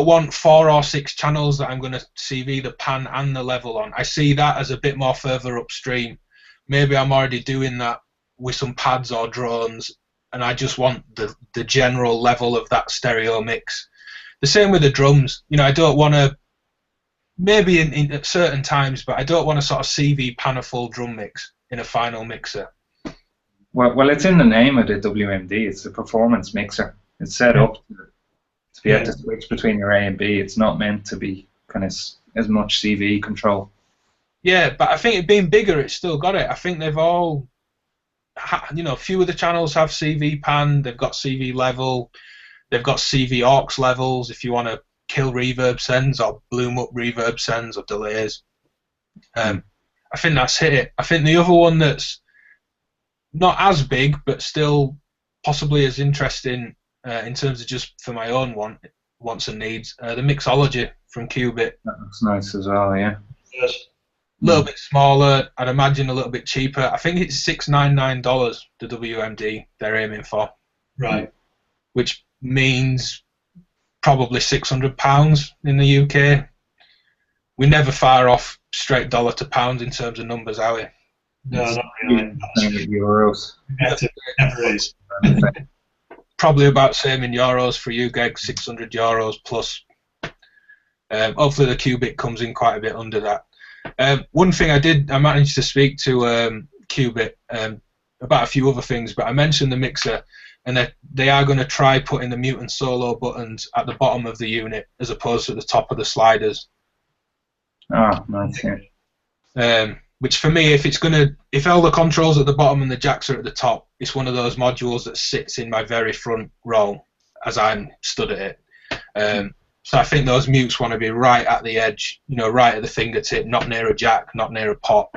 S1: want 4 or 6 channels that I'm going to CV the pan and the level on. I see that as a bit more further upstream. Maybe I'm already doing that with some pads or drones, and I just want the general level of that stereo mix. The same with the drums. You know, I don't want to, maybe in at certain times, but I don't want to sort of CV pan a full drum mix in a final mixer.
S2: Well, it's in the name of the WMD. It's a performance mixer. It's set up to be able to switch between your A and B. It's not meant to be kind of as much CV control. Yeah,
S1: but I think it being bigger, it's still got it. I think they've all, you know, a few of the channels have CV pan. They've got CV level. They've got CV aux levels if you want to kill reverb sends or bloom up reverb sends or delays. I think that's hit it. I think the other one that's not as big but still possibly as interesting in terms of just for my own wants and needs, the mixology from Qubit.
S2: That looks nice as well, yeah.
S3: Yes.
S1: A little bit smaller, I'd imagine a little bit cheaper. I think it's $699, the WMD they're aiming for.
S3: Right.
S1: Which means probably £600 in the UK. We're never far off straight dollar to pound in terms of numbers, are we?
S3: No, not really.
S2: Euros.
S3: Never is.
S1: Probably about same in euros for you, Greg, €600 plus. Hopefully the Qubit comes in quite a bit under that. One thing I managed to speak to Qubit about a few other things, but I mentioned the mixer, and they are going to try putting the mute and solo buttons at the bottom of the unit as opposed to the top of the sliders.
S2: Oh, nice. Yeah.
S1: Which for me, if all the controls at the bottom and the jacks are at the top, it's one of those modules that sits in my very front row as I'm stood at it. So I think those mutes want to be right at the edge, right at the fingertip, not near a jack, not near a pot.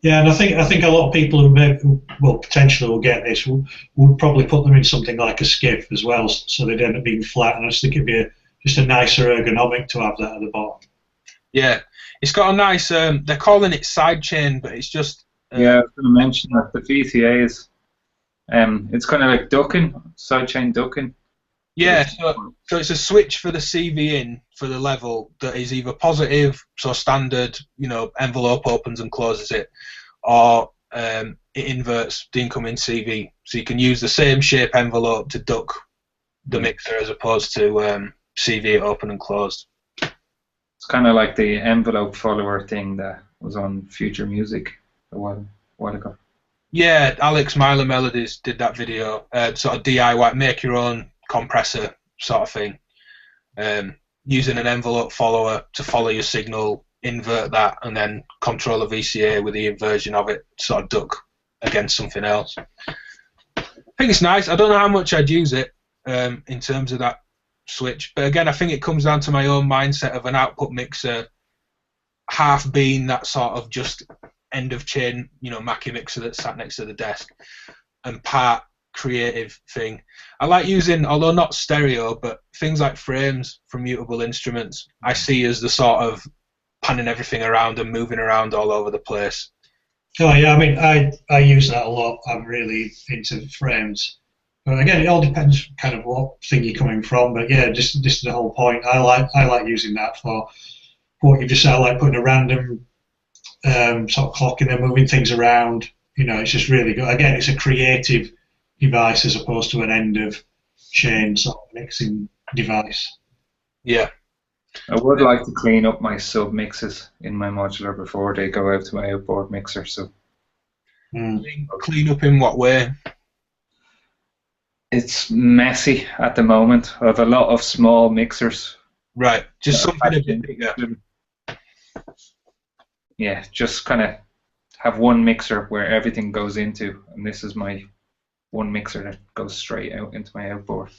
S3: Yeah, and I think a lot of people who potentially will get this would probably put them in something like a skiff as well, so they'd end up being flat. And I just think it'd be just a nicer ergonomic to have that at the bottom.
S1: Yeah, it's got a nice. They're calling it sidechain, but it's just.
S2: Yeah, I was going to mention that the VCAs. It's kind of like ducking, sidechain ducking.
S1: Yeah, so it's a switch for the CV in for the level that is either positive, so standard, envelope opens and closes it, or it inverts the incoming CV. So you can use the same shape envelope to duck the mixer as opposed to CV open and closed.
S2: It's kind of like the envelope follower thing that was on Future Music a while ago.
S1: Yeah, Alex Myler Melodies did that video, sort of DIY, make your own compressor sort of thing, using an envelope follower to follow your signal, invert that, and then control a VCA with the inversion of it, sort of duck against something else. I think it's nice. I don't know how much I'd use it in terms of that switch, but again, I think it comes down to my own mindset of an output mixer, half being that sort of just end of chain, Mackie mixer that sat next to the desk, and part creative thing. I like using, although not stereo, but things like frames from mutable instruments I see as the sort of panning everything around and moving around all over the place.
S3: Oh yeah, I mean, I use that a lot. I'm really into frames. But again, it all depends kind of what thing you're coming from. But yeah, just the whole point. I like using that for what you just said. I like putting a random sort of clock in there, moving things around. It's just really good. Again, it's a creative device as opposed to an end of chain sort of mixing device.
S1: Yeah.
S2: I would like to clean up my sub mixes in my modular before they go out to my outboard mixer. So
S1: clean up in what way?
S2: It's messy at the moment. I have a lot of small mixers.
S1: Right, just something a bit bigger.
S2: Yeah, just kind of have one mixer where everything goes into, and this is my one mixer that goes straight out into my outboard.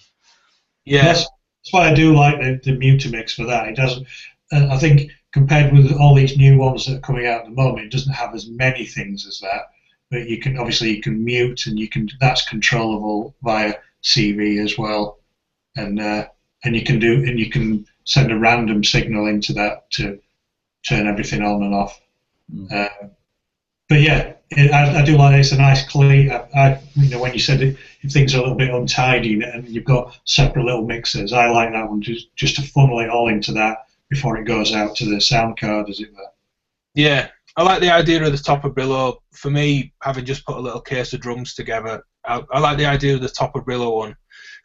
S1: Yeah,
S3: that's why I do like the Mutamix for that. It doesn't. I think compared with all these new ones that are coming out at the moment, it doesn't have as many things as that. But you can mute, and that's controllable via CV as well, and you can send a random signal into that to turn everything on and off. But yeah, I do like it. It's a nice clean. When you said if things are a little bit untidy and you've got separate little mixers, I like that one just to funnel it all into that before it goes out to the sound card, as it were.
S1: Yeah, I like the idea of the Topper Brillo. For me, having just put a little case of drums together, I like the idea of the Topper Brillo one,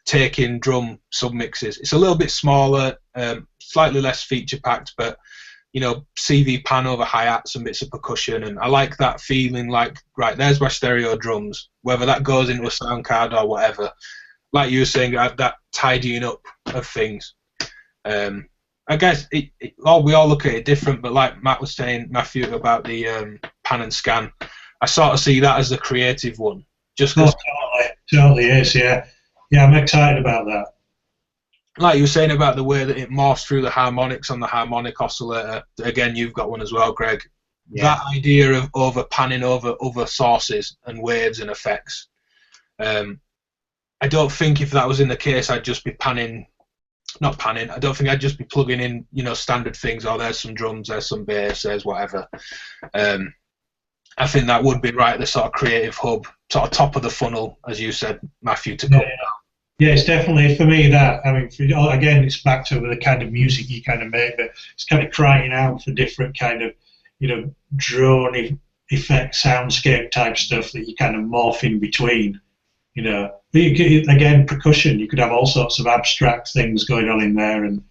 S1: taking drum submixes. It's a little bit smaller, slightly less feature packed, but CV pan over hi-hats and bits of percussion, and I like that feeling like, right, there's my stereo drums, whether that goes into a sound card or whatever. Like you were saying, I have that tidying up of things. I guess we all look at it different, but like Matt was saying, Matthew, about the pan and scan, I sort of see that as the creative one. Just cause
S3: totally is, yeah. Yeah, I'm excited about that.
S1: Like you were saying about the way that it morphs through the harmonics on the harmonic oscillator. Again, you've got one as well, Greg. Yeah. That idea of over panning over other sources and waves and effects. I don't think if that was in the case, I'd just be not panning. I don't think I'd just be plugging in, standard things. Oh, there's some drums, there's some bass, there's whatever. I think that would be right at the sort of creative hub, sort of top of the funnel, as you said, Matthew, to go.
S3: Yeah, it's definitely, for me, that. I mean, again, it's back to the kind of music you kind of make, but it's kind of crying out for different kind of, drone effect, soundscape type stuff that you kind of morph in between, Again, percussion, you could have all sorts of abstract things going on in there and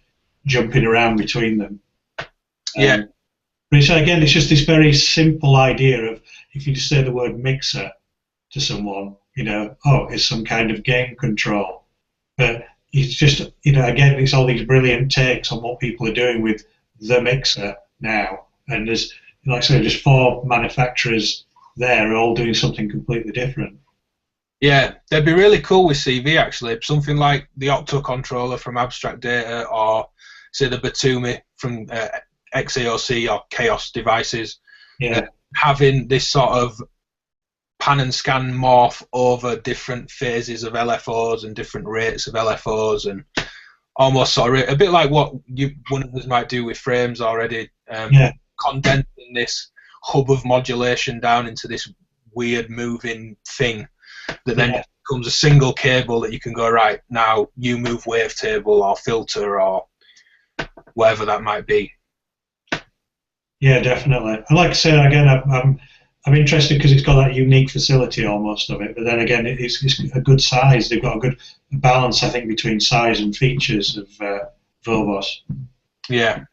S3: jumping around between them.
S1: Yeah.
S3: But it's just this very simple idea of if you just say the word mixer to someone, oh, it's some kind of game control. But it's just, again, it's all these brilliant takes on what people are doing with the mixer now. And there's, like I say, just 4 manufacturers there all doing something completely different.
S1: Yeah, they'd be really cool with CV actually. Something like the Octo controller from Abstract Data, or say the Batumi from XAOC or Chaos Devices.
S3: Yeah.
S1: Having this sort of pan and scan morph over different phases of LFOs and different rates of LFOs, and almost sort of a bit like what one of us might do with frames already. Condensing this hub of modulation down into this weird moving thing that then becomes a single cable that you can go, right, now you move wavetable or filter or whatever that might be.
S3: Yeah, definitely. And like I say, again, I'm interested because it's got that unique facility almost of it, but then again, it's a good size. They've got a good balance, I think, between size and features of Vobos.
S1: Yeah.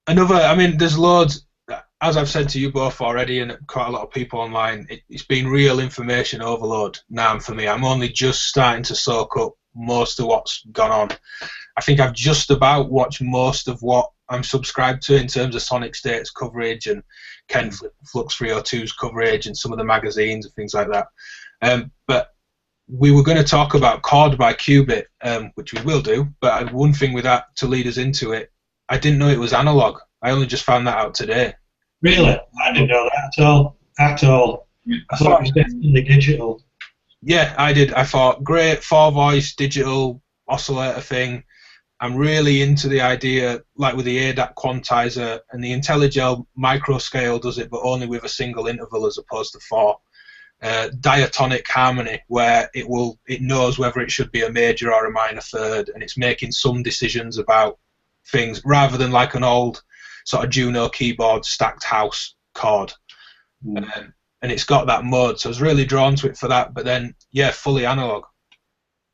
S1: There's loads, as I've said to you both already, and quite a lot of people online, it's been real information overload now for me. I'm only just starting to soak up most of what's gone on. I think I've just about watched most of what I'm subscribed to in terms of Sonic State's coverage and Ken Flux 302's coverage and some of the magazines and things like that. But we were going to talk about Chord by Qubit, which we will do, but one thing with that to lead us into it, I didn't know it was analog. I only just found that out today.
S3: Really? I didn't know that at all. I thought it was definitely digital.
S1: Yeah, I did. I thought, great, 4-voice, digital oscillator thing. I'm really into the idea, like with the ADAT quantizer, and the IntelliGel microscale does it, but only with a single interval as opposed to 4. Diatonic harmony, where it knows whether it should be a major or a minor third, and it's making some decisions about things rather than like an old sort of Juno keyboard stacked house chord. And it's got that mode, so I was really drawn to it for that. But then, yeah, fully analog.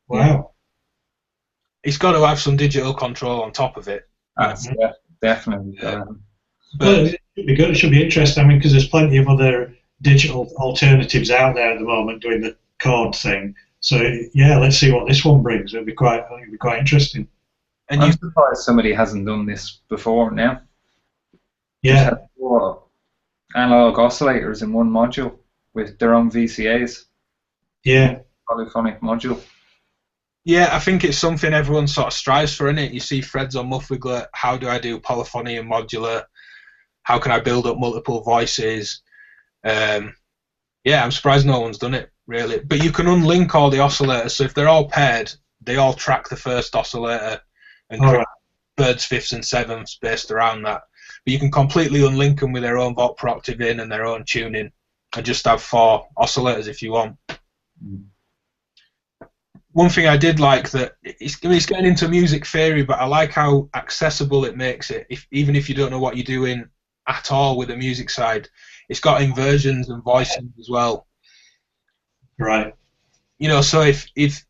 S3: Wow.
S1: It's got to have some digital control on top of it.
S2: Definitely.
S3: But it should be good. It should be interesting. I mean, because there's plenty of other digital alternatives out there at the moment doing the chord thing. So yeah, let's see what this one brings. It'll be quite interesting.
S2: And I'm surprised somebody hasn't done this before now.
S3: Yeah.
S2: Just have 4 analog oscillators in one module with their own VCAs.
S3: Yeah.
S2: Polyphonic module.
S1: Yeah, I think it's something everyone sort of strives for, innit? You see threads on Muffwigler, how do I do polyphony and modular? How can I build up multiple voices? Yeah, I'm surprised no one's done it, really. But you can unlink all the oscillators, so if they're all paired, they all track the first oscillator and create thirds, fifths, and sevenths based around that. But you can completely unlink them with their own volt per octave in and their own tuning, and just have 4 oscillators if you want. One thing I did like that it's getting into music theory, but I like how accessible it makes it. Even if you don't know what you're doing at all with the music side, it's got inversions and voicing as well.
S3: Right.
S1: So if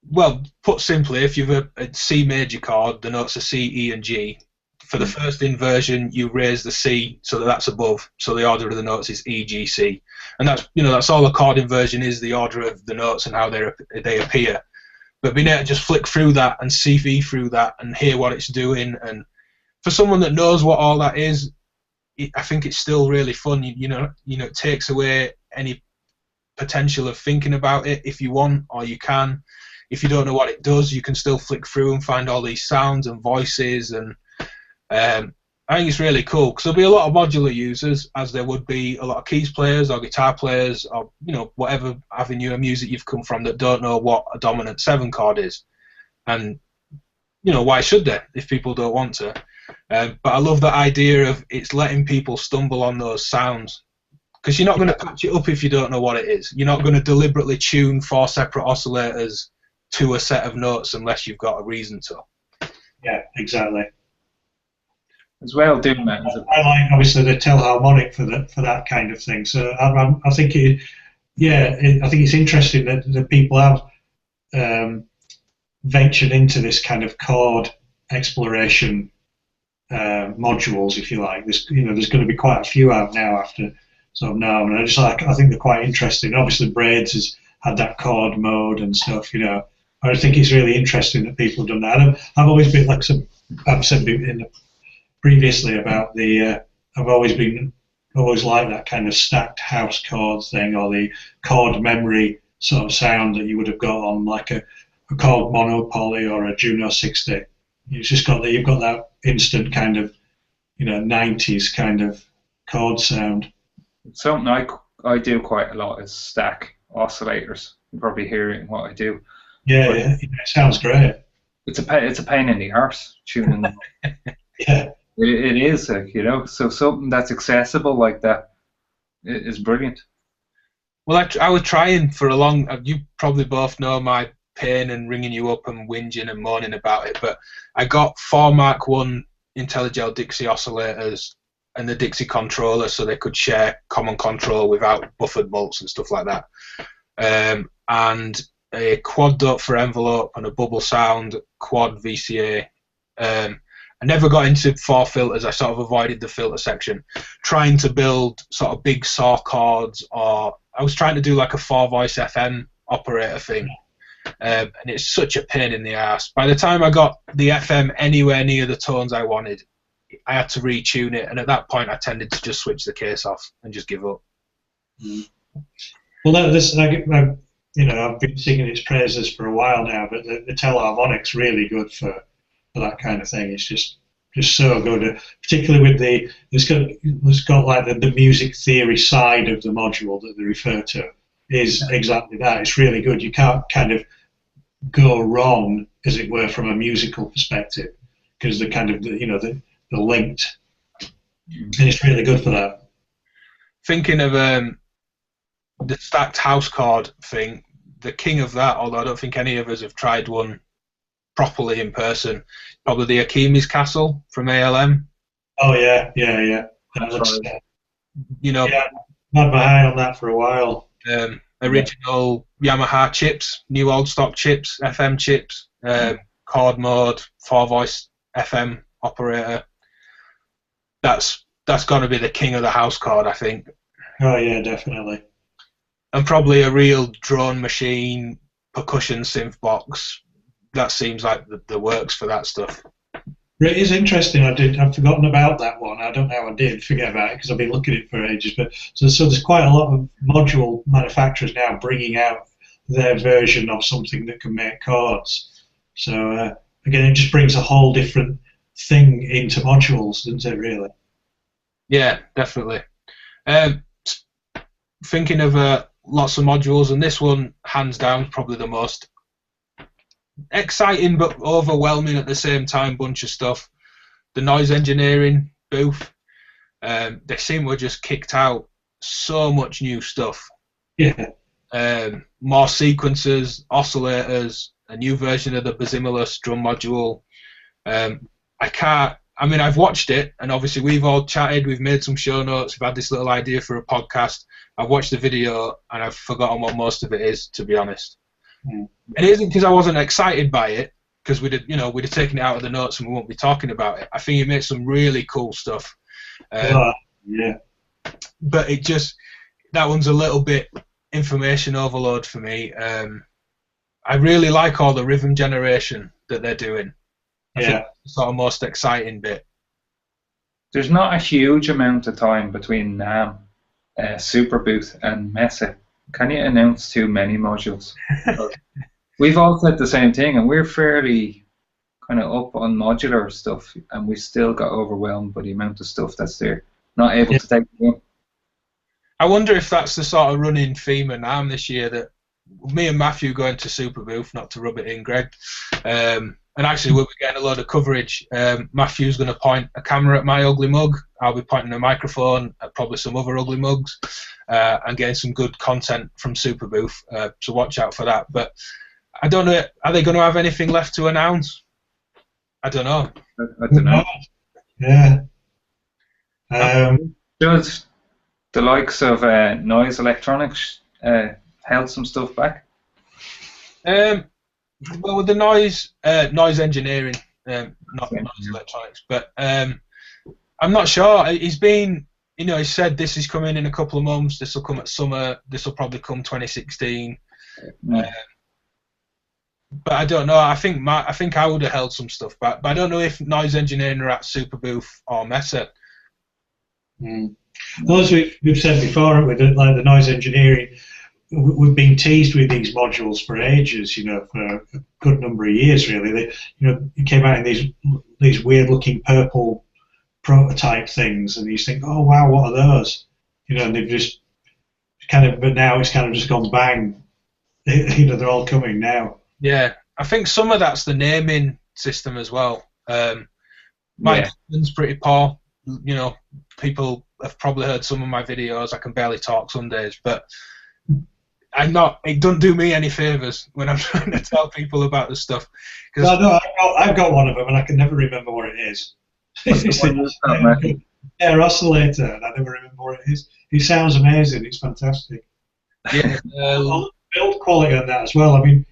S1: well, put simply, if you've a C major chord, the notes are C, E, and G. For the first inversion, you raise the C so that's above. So the order of the notes is E, G, C, and that's all a chord inversion is, the order of the notes and how they appear. But being able to just flick through that and CV through that and hear what it's doing, and for someone that knows what all that is, I think it's still really fun. It takes away any potential of thinking about it if you want, or you can. If you don't know what it does, you can still flick through and find all these sounds and voices, and I think it's really cool because there'll be a lot of modular users, as there would be a lot of keys players or guitar players or whatever avenue of music you've come from that don't know what a dominant 7 chord is, and why should they if people don't want to? But I love that idea of it's letting people stumble on those sounds, because you're not going to patch it up if you don't know what it is. You're not going to deliberately tune 4 separate oscillators to a set of notes unless you've got a reason to.
S3: Yeah, exactly.
S2: As well, doing that.
S3: I like obviously the telharmonic for that kind of thing. So I think I think it's interesting that people have ventured into this kind of chord exploration modules, if you like. There's going to be quite a few out now after sort of NAMM, and I think they're quite interesting. Obviously, Braids has had that chord mode and stuff. I think it's really interesting that people have done that. I've always been I've said previously about I've always liked that kind of stacked house chords thing, or the chord memory sort of sound that you would have got on like a chord monopoly or a Juno 60. You've got that instant kind of 90s kind of chord sound.
S2: Something I do quite a lot is stack oscillators. You probably hear it in what I do.
S3: Yeah, it sounds great.
S2: It's a pain in the arse tuning them.
S3: Yeah.
S2: It is, so something that's accessible like that is brilliant.
S1: Well, I was trying for a long. You probably both know my pain and ringing you up and whinging and moaning about it, but I got 4 Mark 1 IntelliGel Dixie oscillators and the Dixie controller, so they could share common control without buffered mults and stuff like that. And a quad dot for envelope and a bubble sound quad VCA. I never got into 4 filters. I sort of avoided the filter section, trying to build sort of big saw chords, or I was trying to do like a 4-voice FM operator thing, and it's such a pain in the ass. By the time I got the FM anywhere near the tones I wanted, I had to retune it, and at that point I tended to just switch the case off and just give up.
S3: Well, I've been singing its praises for a while now, but the Telharmonic's really good for that kind of thing. It's just so good, particularly with it's got like the music theory side of the module that they refer to is exactly that. It's really good. You can't kind of go wrong, as it were, from a musical perspective, because the kind of the linked, and it's really good for that.
S1: Thinking of the stacked house chord thing, the king of that, although I don't think any of us have tried one properly in person, probably the Akimi's Castle from ALM.
S3: Oh yeah. That looks,
S1: yeah,
S3: had my eye on that for a while.
S1: Original Yamaha chips, new old stock chips, FM chips, chord mode, 4-voice FM operator. That's got to be the king of the house chord, I think.
S3: Oh yeah, definitely.
S1: And probably a real drone machine, percussion synth box. That seems like the works for that stuff.
S3: It is interesting. I've forgotten about that one. I don't know how I did forget about it because I've been looking at it for ages. But so there's quite a lot of module manufacturers now bringing out their version of something that can make chords. So again, it just brings a whole different thing into modules, doesn't it? Really?
S1: Yeah, definitely. Thinking of lots of modules, and this one, hands down, probably the most exciting but overwhelming at the same time bunch of stuff. The noise engineering booth. They seem to have just kicked out so much new stuff.
S3: Yeah.
S1: More sequencers, oscillators, a new version of the Basimilus drum module. I've watched it, and obviously we've all chatted, we've made some show notes, we've had this little idea for a podcast. I've watched the video, and I've forgotten what most of it is, to be honest. It isn't because I wasn't excited by it, because we'd have taken it out of the notes and we won't be talking about it. I think it makes some really cool stuff.
S3: Yeah.
S1: But that one's a little bit information overload for me. I really like all the rhythm generation that they're doing. I think that's the sort of most exciting bit.
S2: There's not a huge amount of time between NAMM, Superbooth, and Mesa. Can you announce too many modules? We've all said the same thing, and we're fairly kind of up on modular stuff, and we still got overwhelmed by the amount of stuff that's there. Not able to take it in.
S1: I wonder if that's the sort of running theme of NAMM this year, that me and Matthew going to Superbooth, not to rub it in, Greg, and actually we'll be getting a load of coverage. Matthew's going to point a camera at my ugly mug. I'll be pointing a microphone at probably some other ugly mugs, and getting some good content from Superbooth. So watch out for that. But I don't know, are they going to have anything left to announce? I don't know.
S2: I don't know.
S3: Yeah.
S2: Does the likes of Noise Electronics held some stuff back?
S1: Well, with the noise engineering, not noise electronics. But I'm not sure. He's been, he said this is coming in a couple of months. This will come at summer. This will probably come 2016. But I don't know. I think I would have held some stuff back. But I don't know if noise engineering are at Superbooth or Meta.
S3: Well, as we've said before, with like the noise engineering, we've been teased with these modules for ages. For a good number of years, really. They, it came out in these weird-looking purple prototype things, and you think, oh wow, what are those? And they've just but now it's kind of just gone bang. They're all coming now.
S1: Yeah, I think some of that's the naming system as well. My German's pretty poor. People have probably heard some of my videos. I can barely talk some days, but it doesn't do me any favours when I'm trying to tell people about this stuff.
S3: No, I've got one of them, and I can never remember what it is. Oscillator, and I never remember what it is. It sounds amazing. It's fantastic.
S1: Yeah,
S3: build quality on that as well. I mean,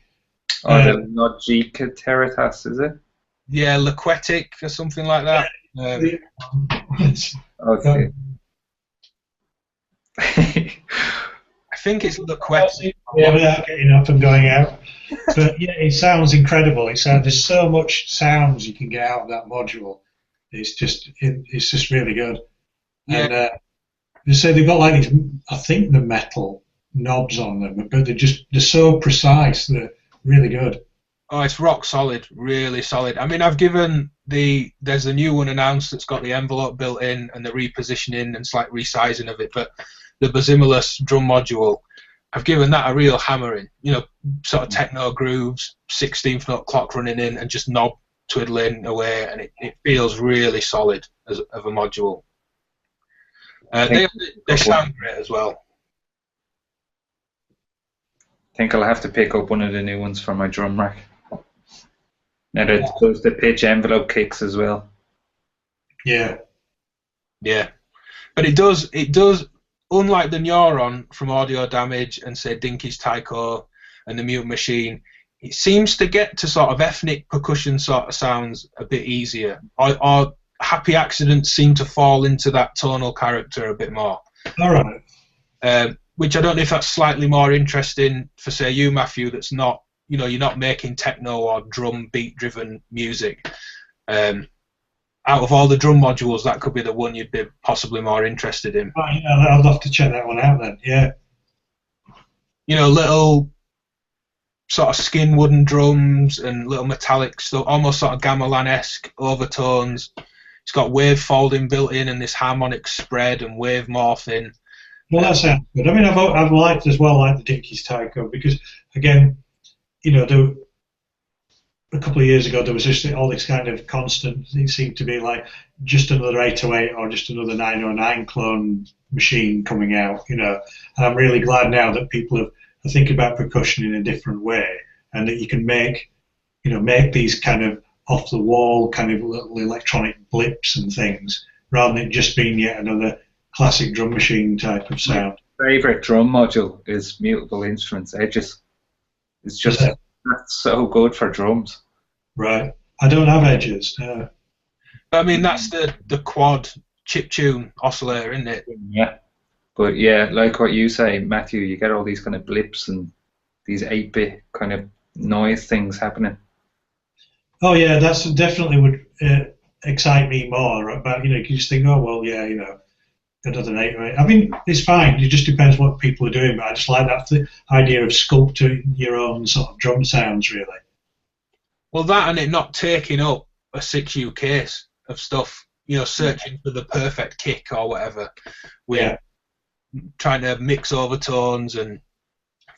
S2: the DivKid Terratas, is it?
S1: Yeah, Liquetic or something like that.
S2: Okay.
S1: I think it's Liquetic.
S3: Yeah, without getting up and going out. But yeah, it sounds incredible. There's so much sounds you can get out of that module. It's just really good.
S1: Yeah.
S3: And they say they've got like these, I think the metal knobs on them, but they're so precise. They're really good.
S1: Oh, it's rock solid, really solid. I mean, I've given there's a new one announced that's got the envelope built in and the repositioning and slight resizing of it, but the Basimilus drum module, I've given that a real hammering. Sort of techno grooves, 16th note clock running in, and just knob twiddling away, and it feels really solid of a module. They sound great as well.
S2: I think I'll have to pick up one of the new ones for my drum rack. Now that does the pitch envelope kicks as well.
S3: Yeah.
S1: Yeah. But it does, unlike the Neuron from Audio Damage and say Dinky's Tycho and the Mute Machine, it seems to get to sort of ethnic percussion sort of sounds a bit easier. Or Happy Accidents seem to fall into that tonal character a bit more.
S3: All right.
S1: Which I don't know if that's slightly more interesting for, say, you, Matthew, that's not, you're not making techno or drum beat-driven music. Out of all the drum modules, that could be the one you'd be possibly more interested in.
S3: Oh, yeah, I'd love to check that one out then, yeah.
S1: Little sort of skin wooden drums and little metallic stuff, almost sort of gamelan-esque overtones. It's got wave folding built in and this harmonic spread and wave morphing.
S3: Well, that sounds good. I mean, I've liked as well, like the Dinky's Tycho, because again, a couple of years ago there was just all this kind of constant. It seemed to be like just another 808 or just another 909 clone machine coming out, And I'm really glad now that people are thinking about percussion in a different way, and that you can make these kind of off the wall kind of little electronic blips and things, rather than it just being yet another classic drum machine type of sound.
S2: My favourite drum module is Mutable Instruments Edges. It's just that's so good for drums.
S3: Right. I don't have Edges.
S1: I mean, that's the quad chiptune oscillator, isn't it?
S2: Yeah. But yeah, like what you say, Matthew, you get all these kind of blips and these 8-bit kind of noise things happening.
S3: Oh yeah, that's definitely would excite me more. About you just think, oh well, yeah, another 808. I mean, it's fine. It just depends what people are doing. But I just like the idea of sculpting your own sort of drum sounds, really.
S1: Well, that and it not taking up a 6U case of stuff. Searching for the perfect kick or whatever. We're trying to mix overtones and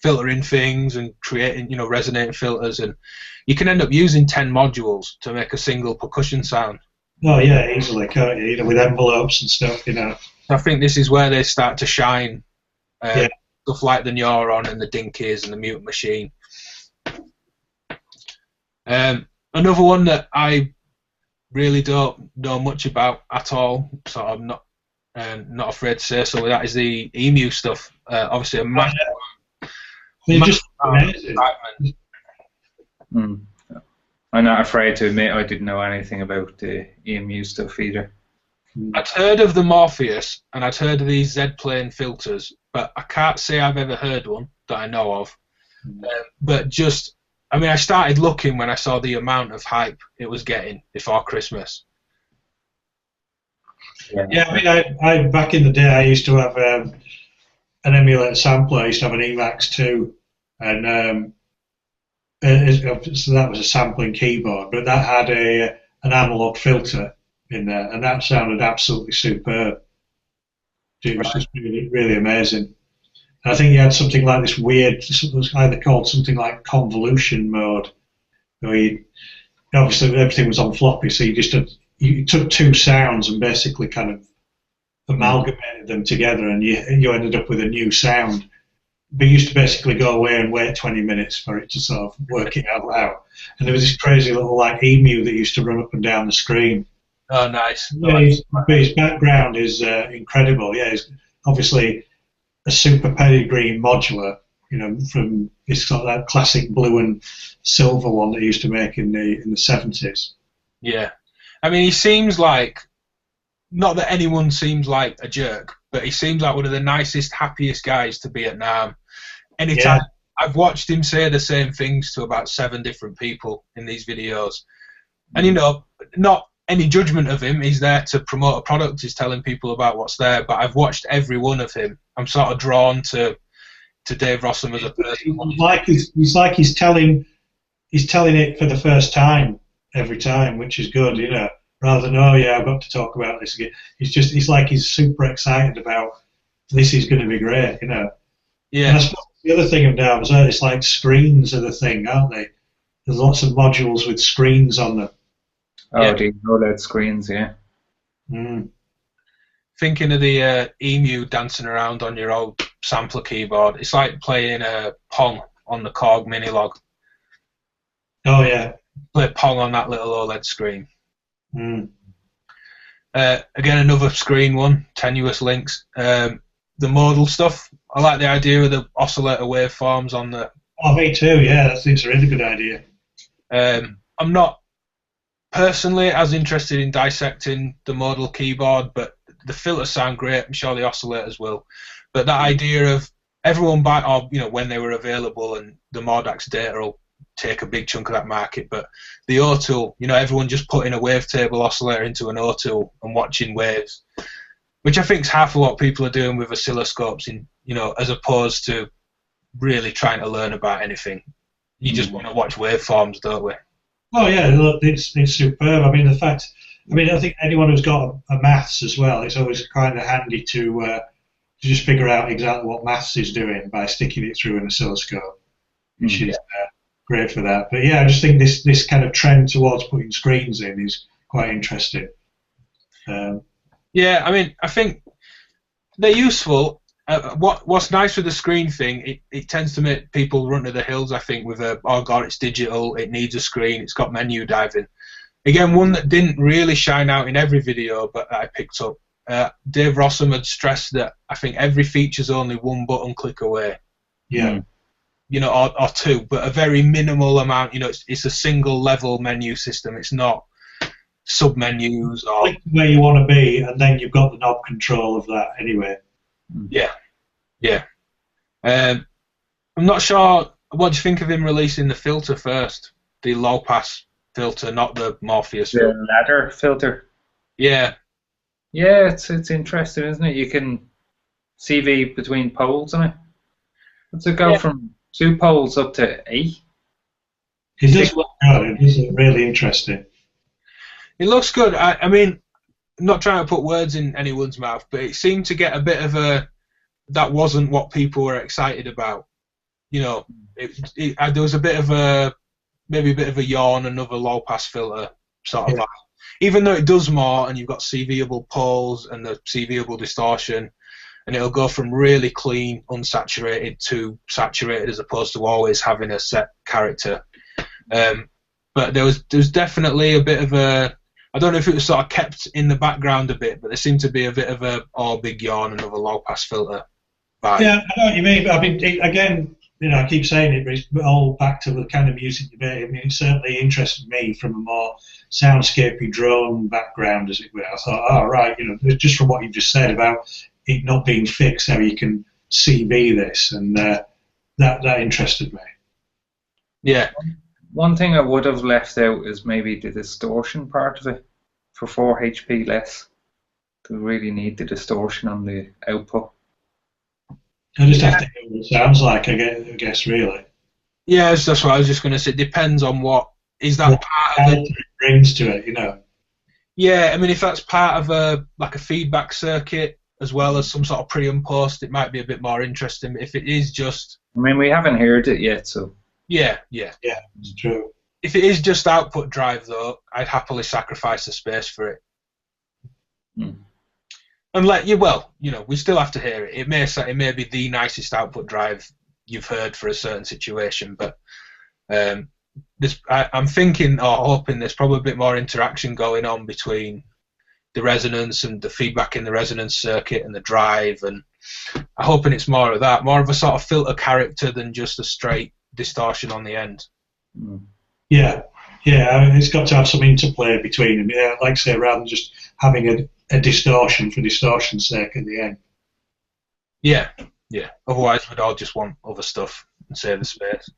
S1: filtering things and creating, resonating filters, and you can end up using 10 modules to make a single percussion sound.
S3: Oh yeah, easily, can't you? With envelopes and stuff,
S1: I think this is where they start to shine. Stuff like the Neuron and the Dinkies and the Mute Machine. Another one that I really don't know much about at all, so I'm not afraid to say so. That is the EMU stuff. Obviously, a massive.
S3: Just amazing.
S2: I'm not afraid to admit I didn't know anything about the EMU stuff either.
S1: I'd heard of the Morpheus and I'd heard of these Z-plane filters, but I can't say I've ever heard one that I know of. But just, I mean, I started looking when I saw the amount of hype it was getting before Christmas.
S3: Yeah, I mean, I back in the day, I used to have an emulator sampler. I used to have an Emax 2, and so that was a sampling keyboard, but that had an analog filter in there, and that sounded absolutely superb. It was just really, really amazing. And I think you had something like this weird, it was either called something like convolution mode, where obviously everything was on floppy, so you took two sounds and basically kind of amalgamated them together, and you ended up with a new sound. But you used to basically go away and wait 20 minutes for it to sort of work it out loud. And there was this crazy little like emu that used to run up and down the screen.
S1: Oh, nice.
S3: Yeah, his background is incredible. Yeah, he's obviously a super pedigree modular, from it's got that classic blue and silver one that he used to make in the 70s.
S1: Yeah. I mean, he seems like, not that anyone seems like a jerk, but he seems like one of the nicest, happiest guys to be at NAMM. Anytime I've watched him say the same things to about 7 different people in these videos. And, not any judgment of him. He's there to promote a product. He's telling people about what's there. But I've watched every one of him. I'm sort of drawn to Dave Rossum as a person.
S3: He's like he's telling it for the first time every time, which is good, rather than, oh yeah, I've got to talk about this again. It's like he's super excited about this is going to be great,
S1: Yeah.
S3: And I suppose the other thing of now is it's like screens are the thing, aren't they? There's lots of modules with screens on them.
S2: Oh, yeah. The OLED screens, yeah.
S1: Thinking of the EMU dancing around on your old sampler keyboard, it's like playing Pong on the Korg Minilog.
S3: Oh yeah.
S1: Play Pong on that little OLED screen. Again, another screen one, tenuous links. The modal stuff, I like the idea of the oscillator waveforms on the...
S3: Oh, me too, yeah, it's a really good idea.
S1: I'm not personally as interested in dissecting the modal keyboard, but the filters sound great. I'm sure the oscillators will. But that idea of everyone when they were available, and the Mordax data will take a big chunk of that market, but the O-tool, everyone just putting a wavetable oscillator into an O-tool and watching waves, which I think is half of what people are doing with oscilloscopes, as opposed to really trying to learn about anything. You just want to watch waveforms, don't we?
S3: Oh yeah, look, it's superb. I think anyone who's got a maths as well, it's always kind of handy to just figure out exactly what maths is doing by sticking it through an oscilloscope, which is great for that. But yeah, I just think this kind of trend towards putting screens in is quite interesting.
S1: Yeah, I mean, I think they're useful. What's nice with the screen thing, it tends to make people run to the hills, I think, with oh god, it's digital, it needs a screen, it's got menu diving. Again, one that didn't really shine out in every video, but I picked up. Dave Rossum had stressed that I think every feature's only one button click away.
S3: Yeah.
S1: Or two, but a very minimal amount. It's a single level menu system. It's not sub-menus or...
S3: Click where you want to be, and then you've got the knob control of that anyway.
S1: Yeah. I'm not sure, what do you think of him releasing the filter first? The low-pass filter, not the Morpheus filter.
S2: The ladder filter.
S1: Yeah.
S2: Yeah, it's interesting, isn't it? You can CV between poles on it. Does it go from 2 poles up to 8?
S3: It does look good. It is really interesting.
S1: It looks good. I mean, I'm not trying to put words in anyone's mouth, but it seemed to get a bit of that wasn't what people were excited about. There was a bit of maybe a bit of a yawn, another low-pass filter sort of vibe. Even though it does more, and you've got CVable poles and the CVable distortion, and it'll go from really clean, unsaturated to saturated, as opposed to always having a set character. But there was definitely a bit of I don't know if it was sort of kept in the background a bit, but there seemed to be a bit of big yawn, another low-pass filter vibe.
S3: Yeah, I know what you mean. But I mean, again, I keep saying it, but it's all back to the kind of music debate. I mean, it certainly interested me from a more soundscapey drone background, as it were. I thought, oh, right, just from what you've just said about it not being fixed, how you can CV this, and that interested me.
S1: Yeah.
S2: One thing I would have left out is maybe the distortion part of it for 4 HP less. Do we really need the distortion on the output?
S3: I just have to hear what it sounds like, I guess, really.
S1: Yeah, that's what I was just going to say. It depends on what is that
S3: what
S1: part of it.
S3: It brings to it,
S1: Yeah, I mean, if that's part of a feedback circuit as well as some sort of pre and post, it might be a bit more interesting. If it is just,
S2: I mean, we haven't heard it yet, so
S1: yeah,
S3: it's true.
S1: If it is just output drive, though, I'd happily sacrifice the space for it. And we still have to hear it. It may be the nicest output drive you've heard for a certain situation, but I'm thinking or hoping there's probably a bit more interaction going on between the resonance and the feedback in the resonance circuit and the drive, and I'm hoping it's more of that, more of a sort of filter character than just a straight distortion on the end.
S3: Yeah, I mean, it's got to have some interplay between them. Yeah, like I say, rather than just having a distortion for distortion's sake at the end.
S1: Yeah. Otherwise, we'd all just want other stuff and save the space.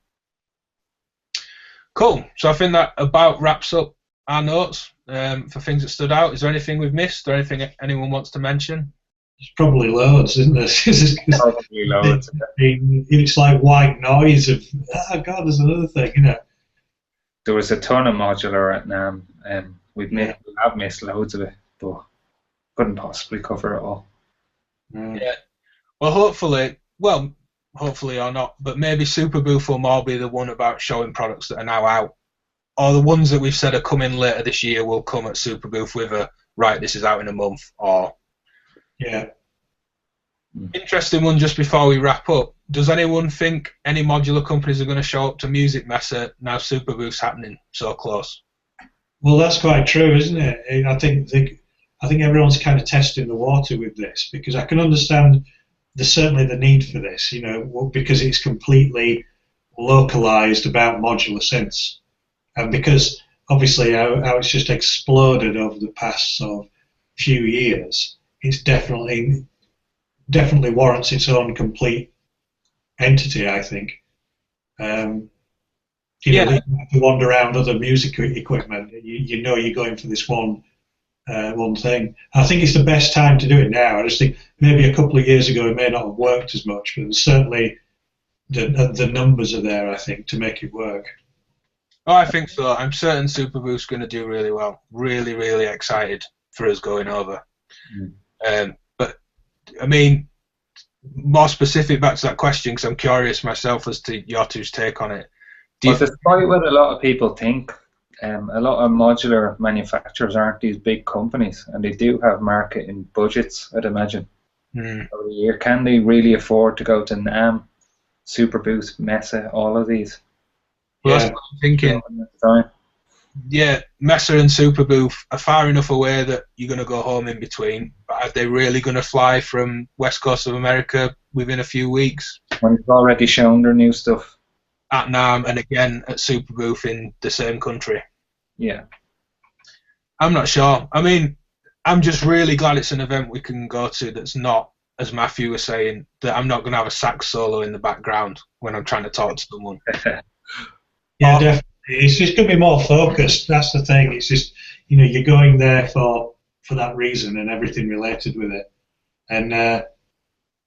S1: Cool. So I think that about wraps up our notes for things that stood out. Is there anything we've missed or anything anyone wants to mention?
S3: There's probably loads, isn't there?
S2: probably loads.
S3: It's like white noise of, oh God, there's another thing,
S2: There was a ton of modular at NAMM, and we have missed loads of it, but couldn't possibly cover it all.
S1: Yeah. Well, hopefully or not, but maybe Superbooth will more be the one about showing products that are now out, or the ones that we've said are coming later this year will come at Superbooth with this is out in a month, or...
S3: Yeah.
S1: Interesting one just before we wrap up. Does anyone think any modular companies are going to show up to Music Messe now Superbooth's happening so close?
S3: Well, that's quite true, isn't it? I think everyone's kind of testing the water with this, because I can understand there's certainly the need for this, because it's completely localized about modular synths, and because obviously how it's just exploded over the past sort of few years, it's definitely warrants its own complete entity, I think. You have to wander around other music equipment. You're going for this one thing. I think it's the best time to do it now. I just think maybe a couple of years ago it may not have worked as much, but certainly the numbers are there, I think, to make it work.
S1: Oh, I think so. I'm certain Superbooth's going to do really well. Really, really excited for us going over. But, I mean, more specific back to that question, because I'm curious myself as to your two's take on it.
S2: Despite what a lot of people think, a lot of modular manufacturers aren't these big companies, and they do have marketing budgets, I'd imagine. Over the year, can they really afford to go to NAMM, Superbooth, Messe, all of these?
S1: Well, that's what I'm thinking. Yeah, Messe and Superbooth are far enough away that you're going to go home in between. But are they really going to fly from West Coast of America within a few weeks?
S2: When they've already shown their new stuff.
S1: At NAMM and again at Superbooth in the same country.
S2: Yeah.
S1: I'm not sure. I mean, I'm just really glad it's an event we can go to that's not, as Matthew was saying, that I'm not going to have a sax solo in the background when I'm trying to talk to someone.
S3: Yeah, definitely. It's just going to be more focused. That's the thing. It's just, you're going there for that reason and everything related with it. And I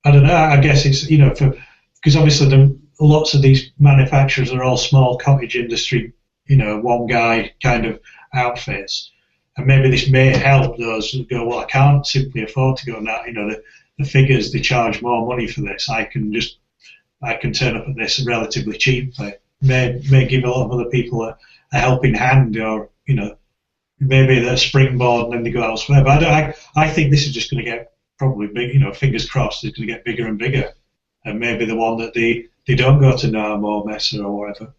S3: don't know, I guess it's, because obviously lots of these manufacturers are all small cottage industry, one guy kind of outfits. And maybe this may help those who go, well, I can't simply afford to go now. The figures, they charge more money for this. I can turn up at this relatively cheaply. May give a lot of other people a helping hand, or maybe they're springboard and then they go elsewhere. But I think this is just going to get probably big. Fingers crossed, it's going to get bigger and bigger, and maybe the one that they don't go to NAMM or Messe or whatever.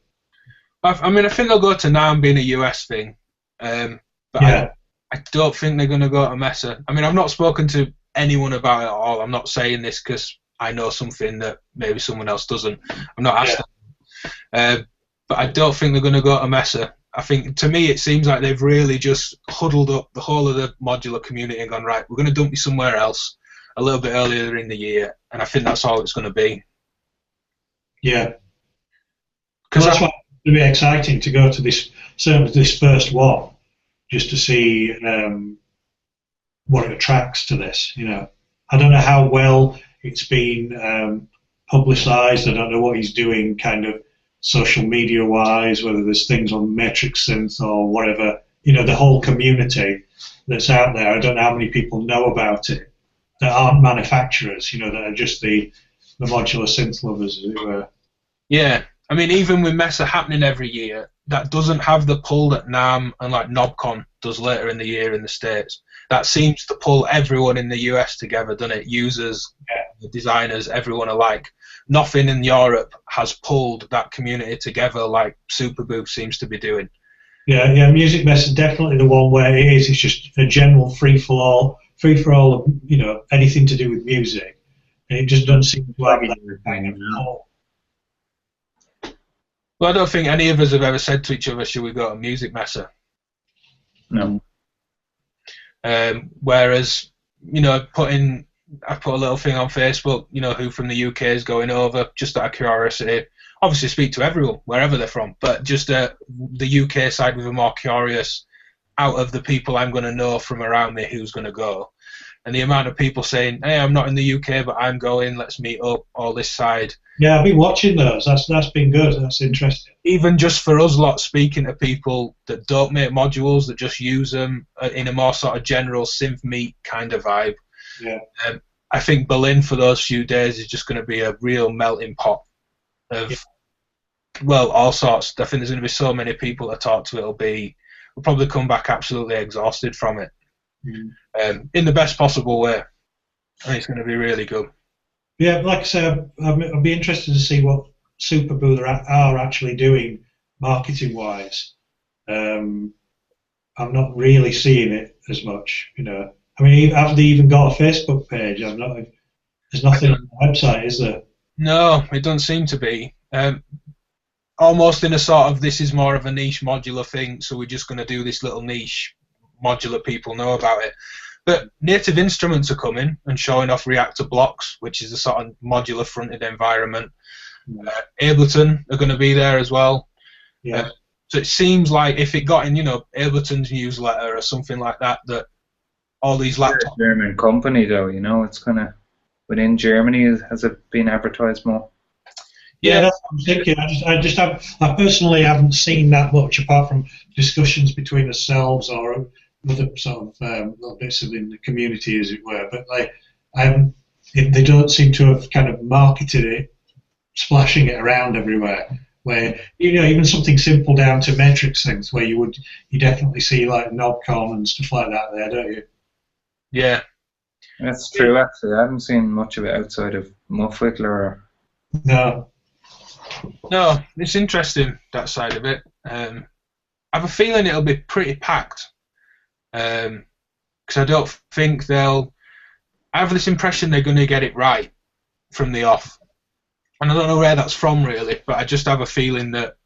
S1: I mean, I think they'll go to NAMM being a US thing, but yeah. I don't think they're going to go to Messe. I mean, I've not spoken to anyone about it at all. I'm not saying this because I know something that maybe someone else doesn't. I'm not asked that. But I don't think they're going to go to Mesa. I think, to me, it seems like they've really just huddled up the whole of the modular community and gone, right, we're going to dump you somewhere else a little bit earlier in the year. And I think that's all it's going to be.
S3: Yeah. Because that's why it's going to be exciting to go to this, certainly this first one, just to see what it attracts to this. You know, I don't know how well it's been publicised. I don't know what he's doing, kind of social media wise, whether there's things on Matrix Synth or whatever. You know, the whole community that's out there. I don't know how many people know about it that aren't manufacturers. You know, that are just the modular synth lovers, as it were.
S1: Yeah, I mean, even with Mesa happening every year, that doesn't have the pull that NAMM and like NobCon does later in the year in the States. That seems to pull everyone in the US together, doesn't it? Users, designers, everyone alike. Nothing in Europe has pulled that community together like Superbooth seems to be doing.
S3: Yeah, Music Mess is definitely the one where it is. It's just a general free for all of, you know, anything to do with music. And it just doesn't seem to have that kind of pull.
S1: Well, I don't think any of us have ever said to each other, should we go to Music Mesa?
S2: No.
S1: Whereas, you know, I put a little thing on Facebook, you know, who from the UK is going over, just out of curiosity. Obviously speak to everyone, wherever they're from, but just the UK side with a more curious, out of the people I'm going to know from around me, who's going to go. And the amount of people saying, hey, I'm not in the UK, but I'm going, let's meet up, all this side.
S3: Yeah, I've been watching those. That's been good. That's interesting.
S1: Even just for us lot, speaking to people that don't make modules, that just use them in a more sort of general synth meet kind of vibe.
S3: Yeah.
S1: I think Berlin for those few days is just going to be a real melting pot of, well, all sorts. I think there's going to be so many people to talk to. We'll probably come back absolutely exhausted from it. In the best possible way. I think it's going to be really good.
S3: Yeah, like I said, I'd be interested to see what Superbooth are actually doing marketing-wise. I'm not really seeing it as much, you know. I mean, have they even got a Facebook page? There's nothing on the website, is there?
S1: No, it doesn't seem to be. Almost in a sort of, this is more of a niche modular thing, so we're just going to do this little niche modular, people know about it. But Native Instruments are coming and showing off reactor blocks, which is a sort of modular fronted environment. Ableton are going to be there as well.
S3: Yeah.
S1: So it seems like if it got in, you know, Ableton's newsletter or something like that, that all these laptops.
S2: It's a German company, though, you know, it's kind of within Germany. Has it been advertised more?
S3: Yeah, that's what I'm thinking. I personally haven't seen that much apart from discussions between ourselves or other sort of little bits of in the community, as it were. But they don't seem to have kind of marketed it, splashing it around everywhere. Where, you know, even something simple down to Matrix things, where you definitely see like NobCon and stuff like that there, don't you?
S1: Yeah,
S2: that's true. Actually, I haven't seen much of it outside of Muffwickler.
S3: No,
S1: it's interesting, that side of it. I have a feeling it'll be pretty packed. Because I don't think I have this impression they're going to get it right from the off. And I don't know where that's from, really, but I just have a feeling that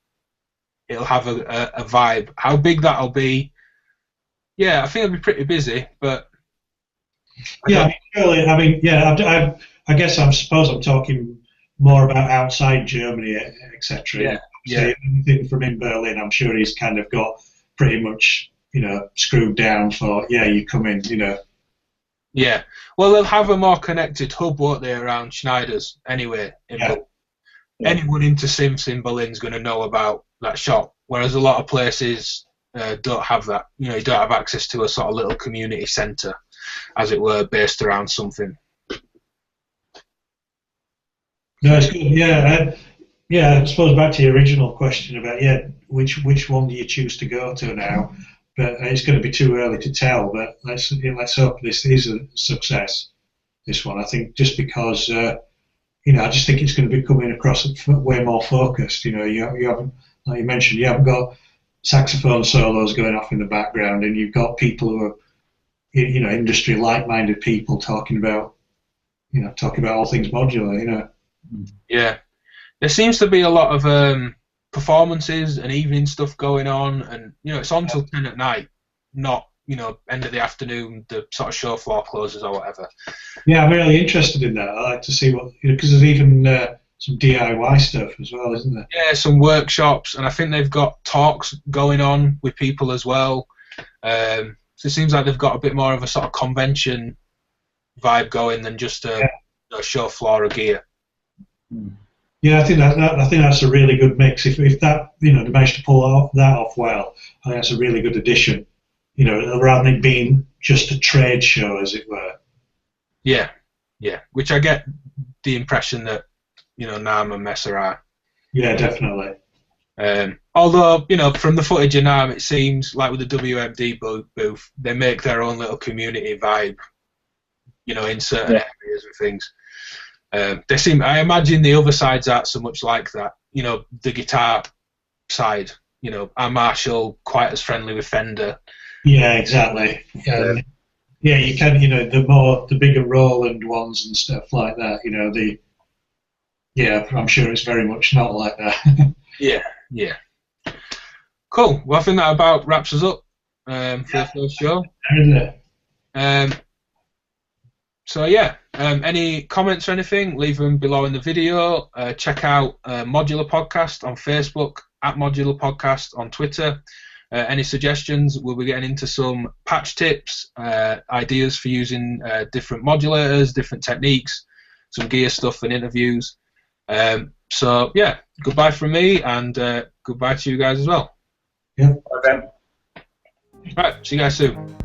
S1: it'll have a vibe. How big that'll be, yeah, I think it'll be pretty busy, but...
S3: I guess I suppose I'm talking more about outside Germany, etc.
S1: Yeah.
S3: Anything from in Berlin, I'm sure he's kind of got pretty much, you know, screwed down for, you come in, you know.
S1: Yeah. Well, they'll have a more connected hub, won't they, around Schneider's anyway. Anyone into synths in Berlin's going to know about that shop, whereas a lot of places don't have that. You know, you don't have access to a sort of little community centre, as it were, based around something.
S3: No, it's good. I suppose back to your original question about which one do you choose to go to now? But it's going to be too early to tell. But let's hope this is a success. This one, I think, just because I just think it's going to be coming across way more focused. You know, you haven't, like you mentioned, you haven't got saxophone solos going off in the background, and you've got people who are, industry like-minded people talking about, talking about all things modular.
S1: Yeah, there seems to be a lot of performances and evening stuff going on, and it's on till 10 at night, not end of the afternoon, the sort of show floor closes or whatever.
S3: Yeah, I'm really interested in that. I like to see what, because there's even some DIY stuff as well, isn't there?
S1: Yeah, some workshops, and I think they've got talks going on with people as well. So it seems like they've got a bit more of a sort of convention vibe going than just a show floor of gear.
S3: Yeah, I think that's a really good mix. If that they manage to pull that off well, I think that's a really good addition. Rather than it being just a trade show, as it were.
S1: Yeah. Which I get the impression that NAMM and Messer are.
S3: Yeah, definitely.
S1: Although from the footage of NAMM, it seems like with the WMD booth, they make their own little community vibe. In certain areas and things. They seem. I imagine the other sides aren't so much like that. The guitar side. Are Marshall quite as friendly with Fender?
S3: Yeah, exactly. Yeah, you can. The bigger Roland ones and stuff like that. I'm sure it's very much not like that.
S1: Yeah. Cool. Well, I think that about wraps us up for the first show. So yeah, any comments or anything, leave them below in the video. Check out Modular Podcast on Facebook, @Modular Podcast on Twitter. Any suggestions? We'll be getting into some patch tips, ideas for using different modulators, different techniques, some gear stuff and interviews. So yeah, goodbye from me, and goodbye to you guys as well.
S3: Yeah.
S2: Okay.
S1: Right, see you guys soon.